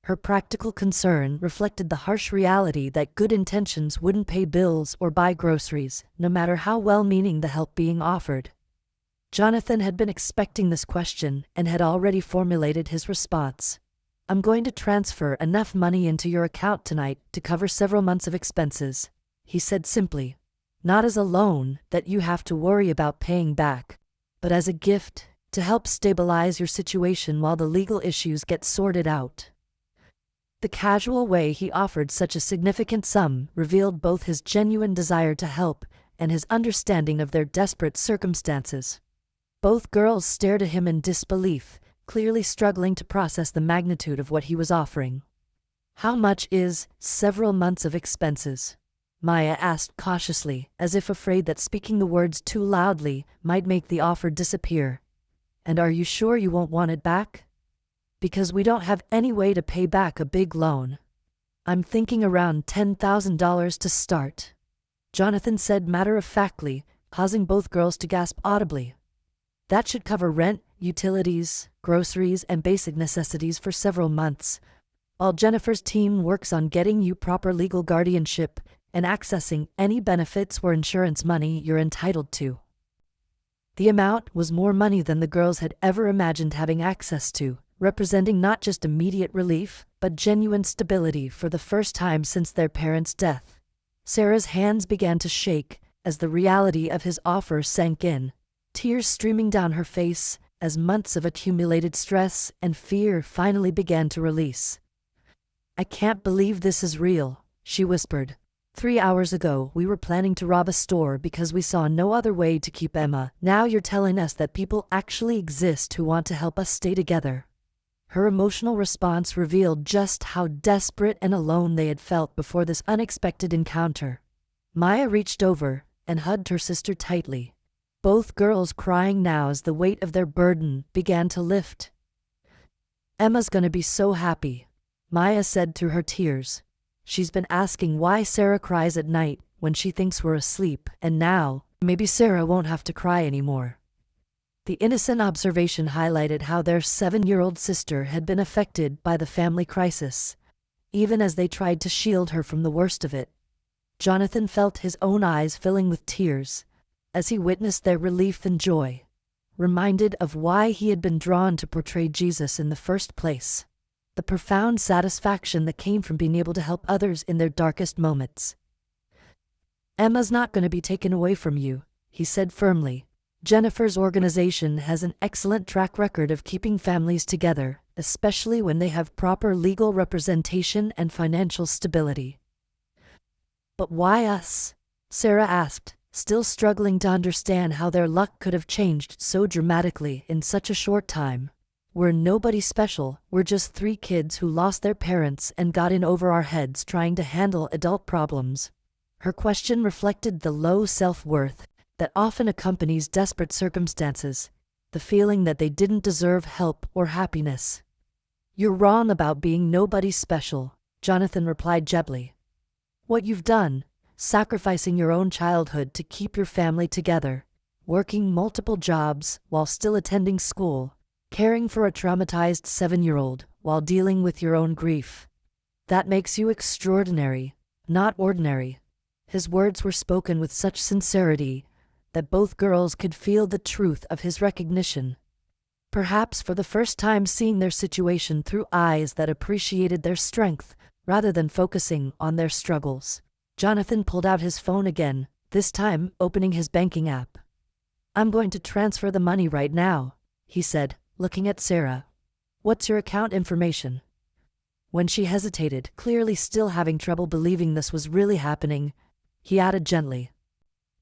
Her practical concern reflected the harsh reality that good intentions wouldn't pay bills or buy groceries, no matter how well-meaning the help being offered. Jonathan had been expecting this question and had already formulated his response. "I'm going to transfer enough money into your account tonight to cover several months of expenses," he said simply. "Not as a loan that you have to worry about paying back, but as a gift to help stabilize your situation while the legal issues get sorted out. The casual way he offered such a significant sum revealed both his genuine desire to help and his understanding of their desperate circumstances. Both girls stared at him in disbelief, clearly struggling to process the magnitude of what he was offering. "How much is several months of expenses?" Maya asked cautiously, as if afraid that speaking the words too loudly might make the offer disappear. "And are you sure you won't want it back?" "Because we don't have any way to pay back a big loan. I'm thinking around $10,000 to start," Jonathan said matter-of-factly, causing both girls to gasp audibly. "That should cover rent, utilities, groceries, and basic necessities for several months, while Jennifer's team works on getting you proper legal guardianship and accessing any benefits or insurance money you're entitled to." The amount was more money than the girls had ever imagined having access to, representing not just immediate relief, but genuine stability for the first time since their parents' death. Sarah's hands began to shake as the reality of his offer sank in, tears streaming down her face as months of accumulated stress and fear finally began to release. "I can't believe this is real," she whispered. "3 hours ago we were planning to rob a store because we saw no other way to keep Emma. Now you're telling us that people actually exist who want to help us stay together." Her emotional response revealed just how desperate and alone they had felt before this unexpected encounter. Maya reached over and hugged her sister tightly, both girls crying now as the weight of their burden began to lift. "Emma's gonna be so happy," Maya said through her tears. "She's been asking why Sarah cries at night when she thinks we're asleep, and now, maybe Sarah won't have to cry anymore." The innocent observation highlighted how their 7-year-old sister had been affected by the family crisis, even as they tried to shield her from the worst of it. Jonathan felt his own eyes filling with tears as he witnessed their relief and joy, reminded of why he had been drawn to portray Jesus in the first place. The profound satisfaction that came from being able to help others in their darkest moments. "Emma's not going to be taken away from you," he said firmly. "Jennifer's organization has an excellent track record of keeping families together, especially when they have proper legal representation and financial stability." "But why us?" Sarah asked, still struggling to understand how their luck could have changed so dramatically in such a short time. "We're nobody special, we're just 3 kids who lost their parents and got in over our heads trying to handle adult problems." Her question reflected the low self-worth that often accompanies desperate circumstances, the feeling that they didn't deserve help or happiness. "You're wrong about being nobody special," Jonathan replied gently. "What you've done, sacrificing your own childhood to keep your family together, working multiple jobs while still attending school, caring for a traumatized 7-year-old while dealing with your own grief. That makes you extraordinary, not ordinary." His words were spoken with such sincerity that both girls could feel the truth of his recognition, perhaps for the first time seeing their situation through eyes that appreciated their strength rather than focusing on their struggles. Jonathan pulled out his phone again, this time opening his banking app. "I'm going to transfer the money right now," he said, looking at Sarah. "What's your account information?" When she hesitated, clearly still having trouble believing this was really happening, he added gently,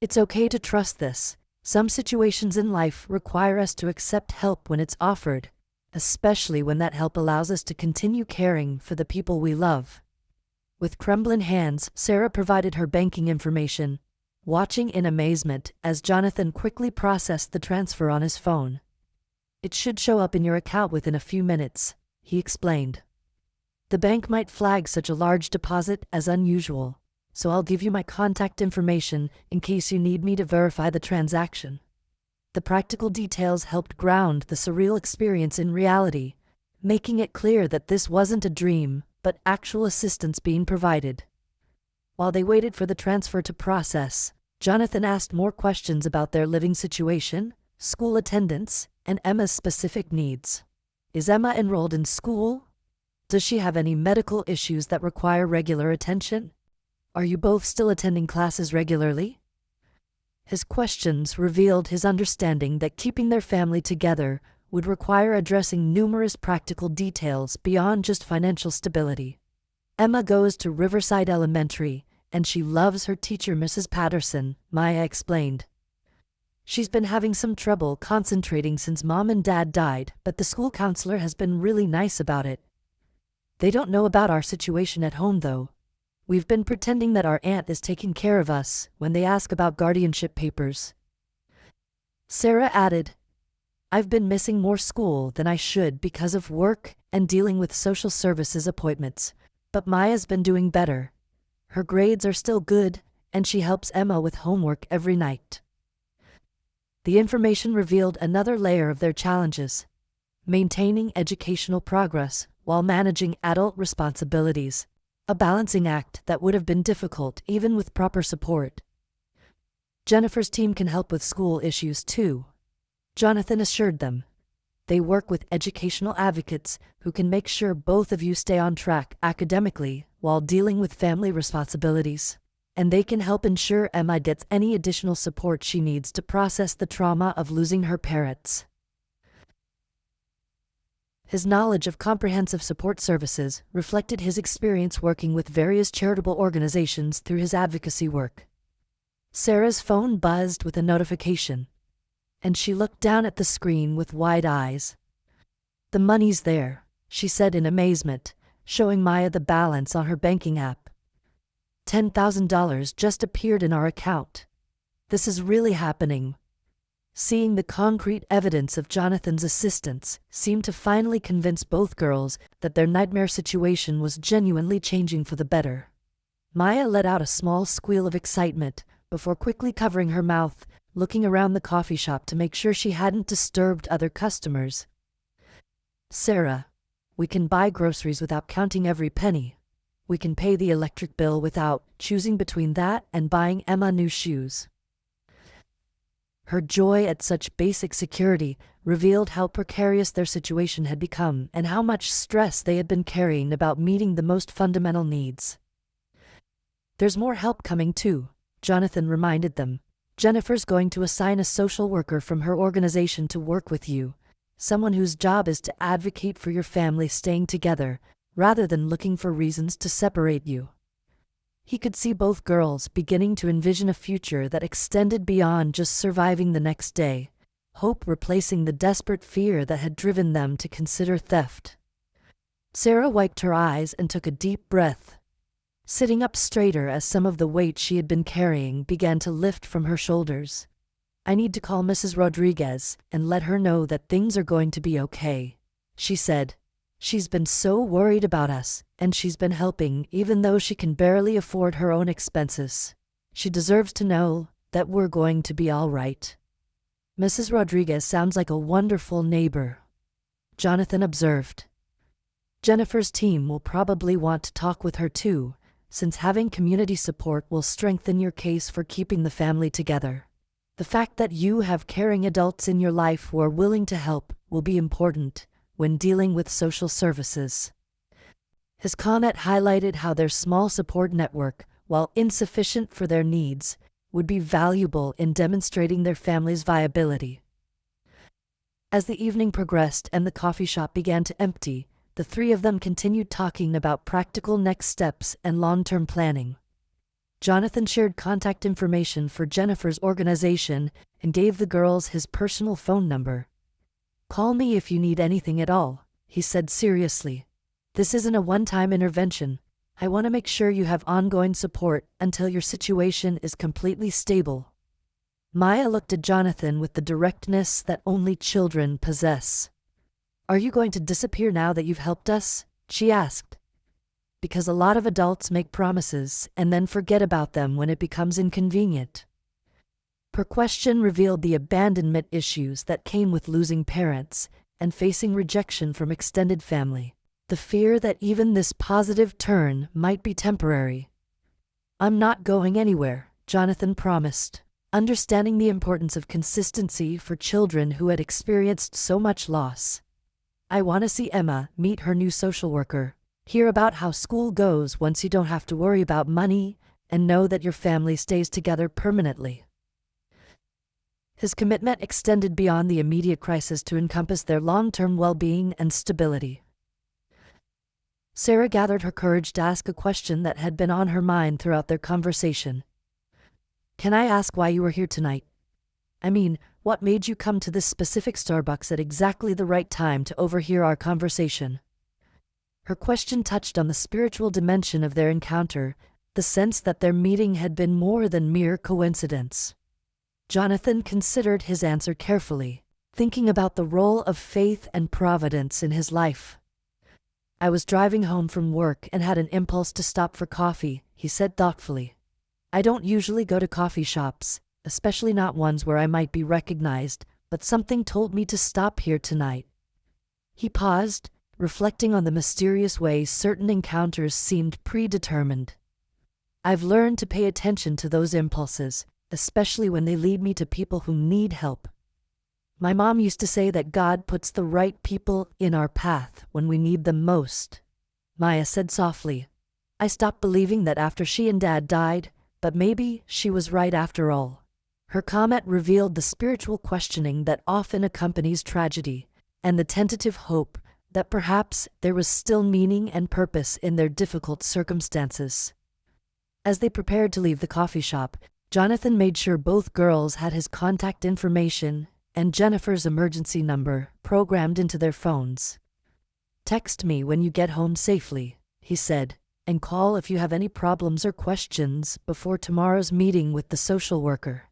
"It's okay to trust this. Some situations in life require us to accept help when it's offered, especially when that help allows us to continue caring for the people we love." With trembling hands, Sarah provided her banking information, watching in amazement as Jonathan quickly processed the transfer on his phone. "It should show up in your account within a few minutes," he explained. "The bank might flag such a large deposit as unusual, so I'll give you my contact information in case you need me to verify the transaction." The practical details helped ground the surreal experience in reality, making it clear that this wasn't a dream, but actual assistance being provided. While they waited for the transfer to process, Jonathan asked more questions about their living situation, school attendance, and Emma's specific needs. "Is Emma enrolled in school? Does she have any medical issues that require regular attention? Are you both still attending classes regularly?" His questions revealed his understanding that keeping their family together would require addressing numerous practical details beyond just financial stability. Emma goes to Riverside Elementary, and she loves her teacher, Mrs. Patterson, Maya explained. She's been having some trouble concentrating since Mom and Dad died, but the school counselor has been really nice about it. They don't know about our situation at home, though. We've been pretending that our aunt is taking care of us when they ask about guardianship papers. Sarah added, I've been missing more school than I should because of work and dealing with social services appointments, but Maya's been doing better. Her grades are still good, and she helps Emma with homework every night. The information revealed another layer of their challenges: maintaining educational progress while managing adult responsibilities, a balancing act that would have been difficult even with proper support. Jennifer's team can help with school issues too, Jonathan assured them. They work with educational advocates who can make sure both of you stay on track academically while dealing with family responsibilities. And they can help ensure Emma gets any additional support she needs to process the trauma of losing her parents. His knowledge of comprehensive support services reflected his experience working with various charitable organizations through his advocacy work. Sarah's phone buzzed with a notification, and she looked down at the screen with wide eyes. The money's there, she said in amazement, showing Maya the balance on her banking app. $10,000 just appeared in our account. This is really happening. Seeing the concrete evidence of Jonathan's assistance seemed to finally convince both girls that their nightmare situation was genuinely changing for the better. Maya let out a small squeal of excitement before quickly covering her mouth, looking around the coffee shop to make sure she hadn't disturbed other customers. Sarah, we can buy groceries without counting every penny. We can pay the electric bill without choosing between that and buying Emma new shoes. Her joy at such basic security revealed how precarious their situation had become and how much stress they had been carrying about meeting the most fundamental needs. There's more help coming too, Jonathan reminded them. Jennifer's going to assign a social worker from her organization to work with you, someone whose job is to advocate for your family staying together, rather than looking for reasons to separate you. He could see both girls beginning to envision a future that extended beyond just surviving the next day, hope replacing the desperate fear that had driven them to consider theft. Sarah wiped her eyes and took a deep breath, sitting up straighter as some of the weight she had been carrying began to lift from her shoulders. I need to call Mrs. Rodriguez and let her know that things are going to be okay, she said. She's been so worried about us, and she's been helping even though she can barely afford her own expenses. She deserves to know that we're going to be all right. Mrs. Rodriguez sounds like a wonderful neighbor, Jonathan observed. Jennifer's team will probably want to talk with her too, since having community support will strengthen your case for keeping the family together. The fact that you have caring adults in your life who are willing to help will be important when dealing with social services. His comment highlighted how their small support network, while insufficient for their needs, would be valuable in demonstrating their family's viability. As the evening progressed and the coffee shop began to empty, the three of them continued talking about practical next steps and long-term planning. Jonathan shared contact information for Jennifer's organization and gave the girls his personal phone number. Call me if you need anything at all, he said seriously. This isn't a one-time intervention. I want to make sure you have ongoing support until your situation is completely stable. Maya looked at Jonathan with the directness that only children possess. Are you going to disappear now that you've helped us? She asked. Because a lot of adults make promises and then forget about them when it becomes inconvenient. Her question revealed the abandonment issues that came with losing parents and facing rejection from extended family, the fear that even this positive turn might be temporary. I'm not going anywhere, Jonathan promised, understanding the importance of consistency for children who had experienced so much loss. I want to see Emma meet her new social worker, hear about how school goes once you don't have to worry about money, and know that your family stays together permanently. His commitment extended beyond the immediate crisis to encompass their long-term well-being and stability. Sarah gathered her courage to ask a question that had been on her mind throughout their conversation. "Can I ask why you were here tonight? I mean, what made you come to this specific Starbucks at exactly the right time to overhear our conversation?" Her question touched on the spiritual dimension of their encounter, the sense that their meeting had been more than mere coincidence. Jonathan considered his answer carefully, thinking about the role of faith and providence in his life. "I was driving home from work and had an impulse to stop for coffee," he said thoughtfully. "I don't usually go to coffee shops, especially not ones where I might be recognized, but something told me to stop here tonight." He paused, reflecting on the mysterious way certain encounters seemed predetermined. "I've learned to pay attention to those impulses, especially when they lead me to people who need help. My mom used to say that God puts the right people in our path when we need them most," Maya said softly. "I stopped believing that after she and Dad died, but maybe she was right after all." Her comment revealed the spiritual questioning that often accompanies tragedy, and the tentative hope that perhaps there was still meaning and purpose in their difficult circumstances. As they prepared to leave the coffee shop, Jonathan made sure both girls had his contact information and Jennifer's emergency number programmed into their phones. "Text me when you get home safely," he said, "and call if you have any problems or questions before tomorrow's meeting with the social worker."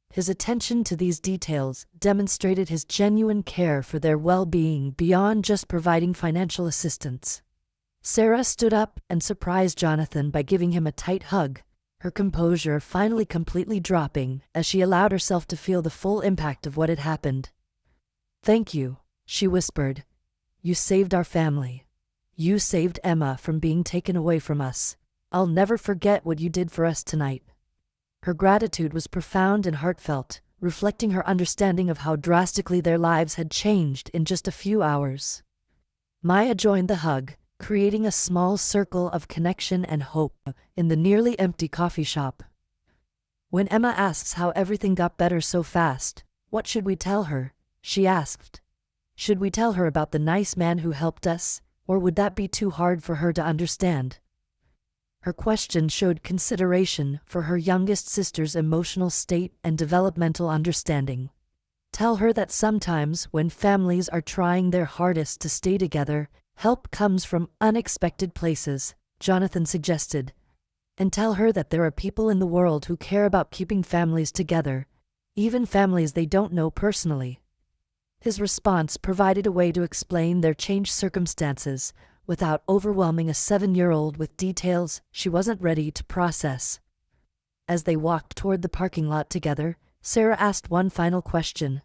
His attention to these details demonstrated his genuine care for their well-being beyond just providing financial assistance. Sarah stood up and surprised Jonathan by giving him a tight hug, her composure finally completely dropping as she allowed herself to feel the full impact of what had happened. "Thank you," she whispered. "You saved our family. You saved Emma from being taken away from us. I'll never forget what you did for us tonight." Her gratitude was profound and heartfelt, reflecting her understanding of how drastically their lives had changed in just a few hours. Maya joined the hug, creating a small circle of connection and hope in the nearly empty coffee shop. "When Emma asks how everything got better so fast, what should we tell her?" she asked. "Should we tell her about the nice man who helped us, or would that be too hard for her to understand?" Her question showed consideration for her youngest sister's emotional state and developmental understanding. "Tell her that sometimes when families are trying their hardest to stay together, help comes from unexpected places," Jonathan suggested. "And tell her that there are people in the world who care about keeping families together, even families they don't know personally." His response provided a way to explain their changed circumstances without overwhelming a 7-year-old with details she wasn't ready to process. As they walked toward the parking lot together, Sarah asked one final question.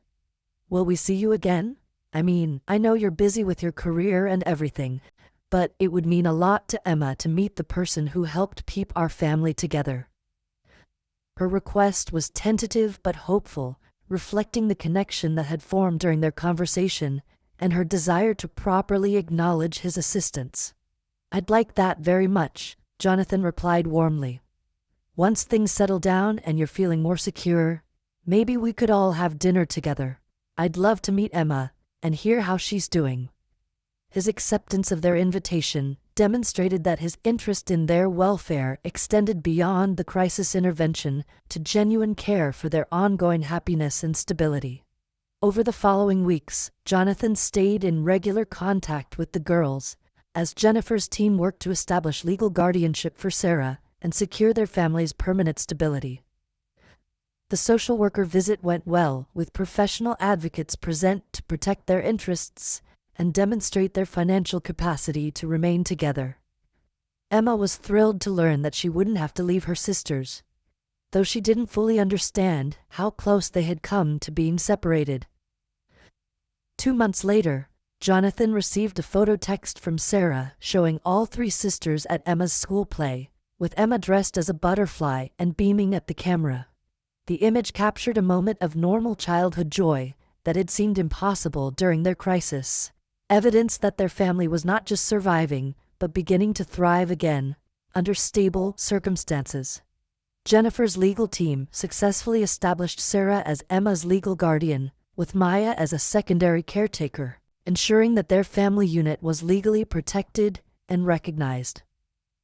"Will we see you again? I mean, I know you're busy with your career and everything, but it would mean a lot to Emma to meet the person who helped keep our family together." Her request was tentative but hopeful, reflecting the connection that had formed during their conversation and her desire to properly acknowledge his assistance. "I'd like that very much," Jonathan replied warmly. "Once things settle down and you're feeling more secure, maybe we could all have dinner together. I'd love to meet Emma and hear how she's doing." His acceptance of their invitation demonstrated that his interest in their welfare extended beyond the crisis intervention to genuine care for their ongoing happiness and stability. Over the following weeks, Jonathan stayed in regular contact with the girls, as Jennifer's team worked to establish legal guardianship for Sarah and secure their family's permanent stability. The social worker visit went well, with professional advocates present to protect their interests and demonstrate their financial capacity to remain together. Emma was thrilled to learn that she wouldn't have to leave her sisters, though she didn't fully understand how close they had come to being separated. 2 months later, Jonathan received a photo text from Sarah showing all 3 sisters at Emma's school play, with Emma dressed as a butterfly and beaming at the camera. The image captured a moment of normal childhood joy that had seemed impossible during their crisis, evidence that their family was not just surviving, but beginning to thrive again, under stable circumstances. Jennifer's legal team successfully established Sarah as Emma's legal guardian, with Maya as a secondary caretaker, ensuring that their family unit was legally protected and recognized.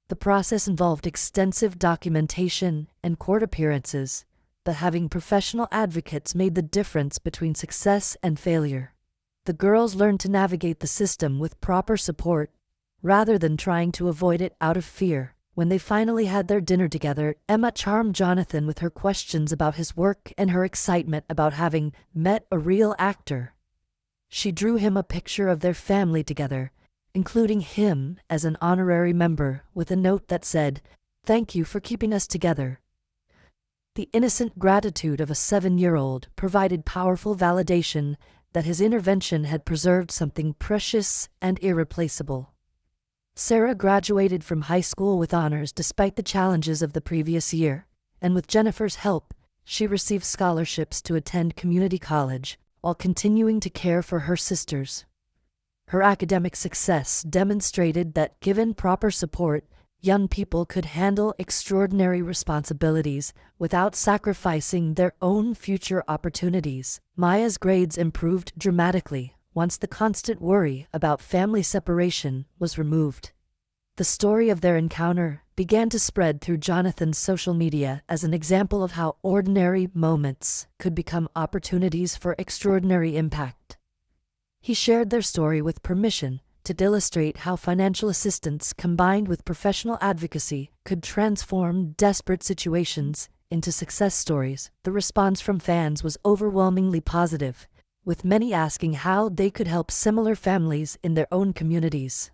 The process involved extensive documentation and court appearances, but having professional advocates made the difference between success and failure. The girls learned to navigate the system with proper support, rather than trying to avoid it out of fear. When they finally had their dinner together, Emma charmed Jonathan with her questions about his work and her excitement about having met a real actor. She drew him a picture of their family together, including him as an honorary member, with a note that said, "Thank you for keeping us together." The innocent gratitude of a 7-year-old provided powerful validation that his intervention had preserved something precious and irreplaceable. Sarah graduated from high school with honors despite the challenges of the previous year, and with Jennifer's help, she received scholarships to attend community college while continuing to care for her sisters. Her academic success demonstrated that, given proper support, young people could handle extraordinary responsibilities without sacrificing their own future opportunities. Maya's grades improved dramatically once the constant worry about family separation was removed. The story of their encounter began to spread through Jonathan's social media as an example of how ordinary moments could become opportunities for extraordinary impact. He shared their story with permission to illustrate how financial assistance combined with professional advocacy could transform desperate situations into success stories. The response from fans was overwhelmingly positive, with many asking how they could help similar families in their own communities.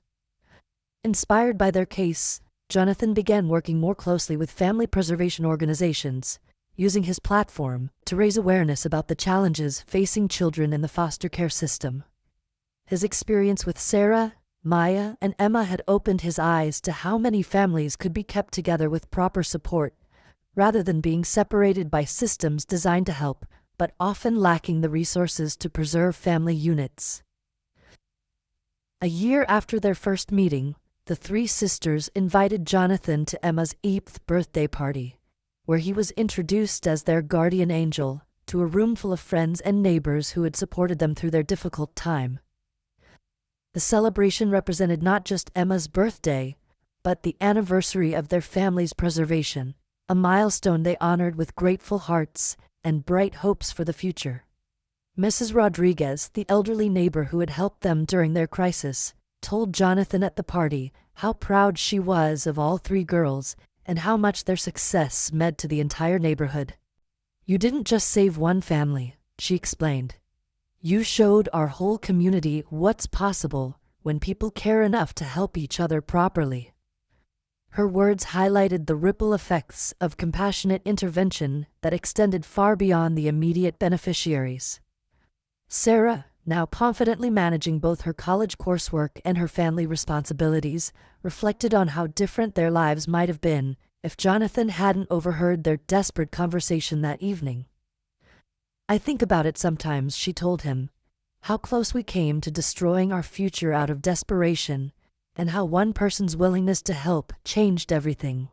Inspired by their case, Jonathan began working more closely with family preservation organizations, using his platform to raise awareness about the challenges facing children in the foster care system. His experience with Sarah, Maya, and Emma had opened his eyes to how many families could be kept together with proper support, rather than being separated by systems designed to help, but often lacking the resources to preserve family units. A year after their first meeting, the three sisters invited Jonathan to Emma's 8th birthday party, where he was introduced as their guardian angel to a room full of friends and neighbors who had supported them through their difficult time. The celebration represented not just Emma's birthday, but the anniversary of their family's preservation, a milestone they honored with grateful hearts and bright hopes for the future. Mrs. Rodriguez, the elderly neighbor who had helped them during their crisis, told Jonathan at the party how proud she was of all three girls and how much their success meant to the entire neighborhood. "You didn't just save one family," she explained. "You showed our whole community what's possible when people care enough to help each other properly." Her words highlighted the ripple effects of compassionate intervention that extended far beyond the immediate beneficiaries. Sarah, now confidently managing both her college coursework and her family responsibilities, reflected on how different their lives might have been if Jonathan hadn't overheard their desperate conversation that evening. "I think about it sometimes," she told him, "how close we came to destroying our future out of desperation, and how one person's willingness to help changed everything."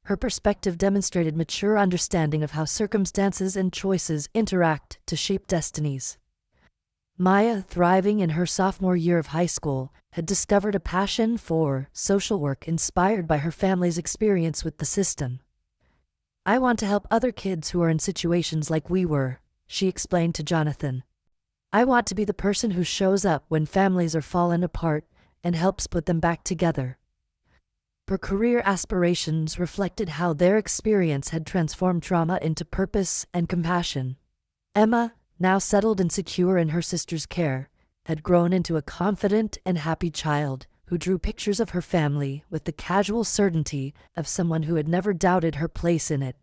Her perspective demonstrated mature understanding of how circumstances and choices interact to shape destinies. Maya, thriving in her sophomore year of high school, had discovered a passion for social work inspired by her family's experience with the system. "I want to help other kids who are in situations like we were," she explained to Jonathan. "I want to be the person who shows up when families are falling apart and helps put them back together." Her career aspirations reflected how their experience had transformed trauma into purpose and compassion. Emma, now settled and secure in her sister's care, had grown into a confident and happy child who drew pictures of her family with the casual certainty of someone who had never doubted her place in it.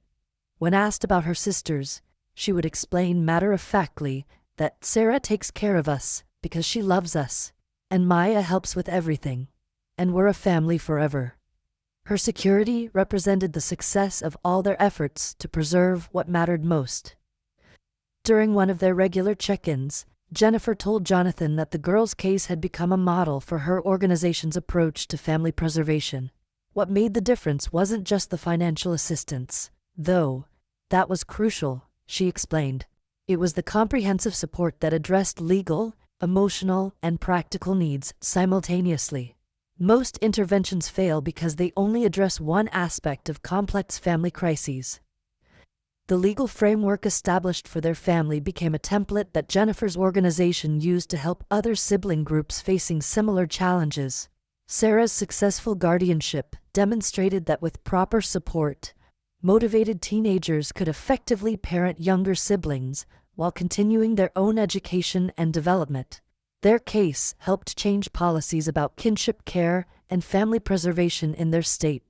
When asked about her sisters, she would explain matter-of-factly that Sarah takes care of us because she loves us, and Maya helps with everything, and we're a family forever. Her security represented the success of all their efforts to preserve what mattered most. During one of their regular check-ins, Jennifer told Jonathan that the girls' case had become a model for her organization's approach to family preservation. What made the difference wasn't just the financial assistance, Though, that was crucial, she explained. It was the comprehensive support that addressed legal, emotional, and practical needs simultaneously. Most interventions fail because they only address one aspect of complex family crises. The legal framework established for their family became a template that Jennifer's organization used to help other sibling groups facing similar challenges. Sarah's successful guardianship demonstrated that with proper support, motivated teenagers could effectively parent younger siblings while continuing their own education and development. Their case helped change policies about kinship care and family preservation in their state.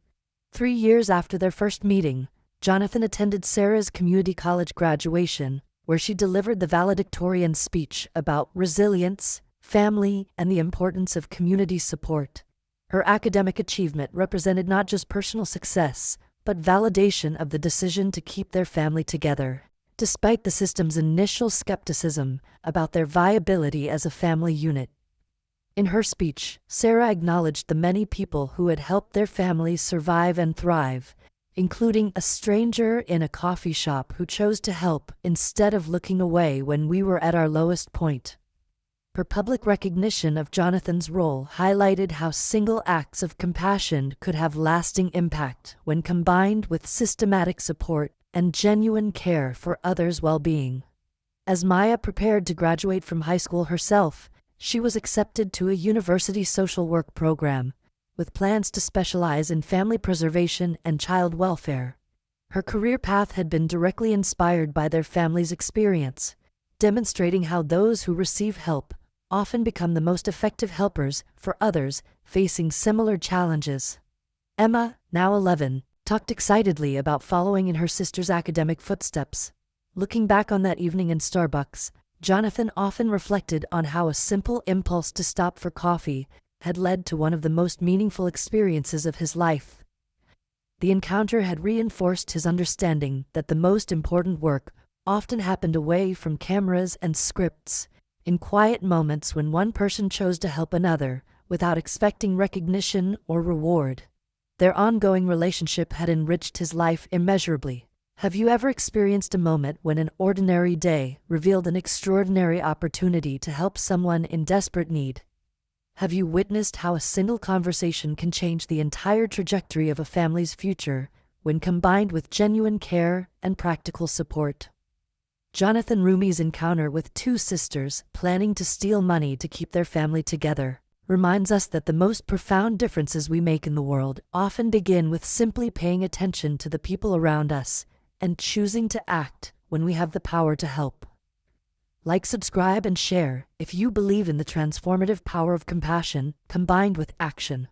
3 years after their first meeting, Jonathan attended Sarah's community college graduation, where she delivered the valedictorian speech about resilience, family, and the importance of community support. Her academic achievement represented not just personal success, but validation of the decision to keep their family together, despite the system's initial skepticism about their viability as a family unit. In her speech, Sarah acknowledged the many people who had helped their families survive and thrive, including a stranger in a coffee shop who chose to help instead of looking away when we were at our lowest point. Her public recognition of Jonathan's role highlighted how single acts of compassion could have lasting impact when combined with systematic support and genuine care for others' well-being. As Maya prepared to graduate from high school herself, she was accepted to a university social work program, with plans to specialize in family preservation and child welfare. Her career path had been directly inspired by their family's experience, demonstrating how those who receive help often become the most effective helpers for others facing similar challenges. Emma, now 11, talked excitedly about following in her sister's academic footsteps. Looking back on that evening in Starbucks, Jonathan often reflected on how a simple impulse to stop for coffee had led to one of the most meaningful experiences of his life. The encounter had reinforced his understanding that the most important work often happened away from cameras and scripts, in quiet moments when one person chose to help another without expecting recognition or reward. Their ongoing relationship had enriched his life immeasurably. Have you ever experienced a moment when an ordinary day revealed an extraordinary opportunity to help someone in desperate need? Have you witnessed how a single conversation can change the entire trajectory of a family's future when combined with genuine care and practical support? Jonathan Roumie's encounter with two sisters planning to steal money to keep their family together reminds us that the most profound differences we make in the world often begin with simply paying attention to the people around us and choosing to act when we have the power to help. Like, subscribe, and share if you believe in the transformative power of compassion combined with action.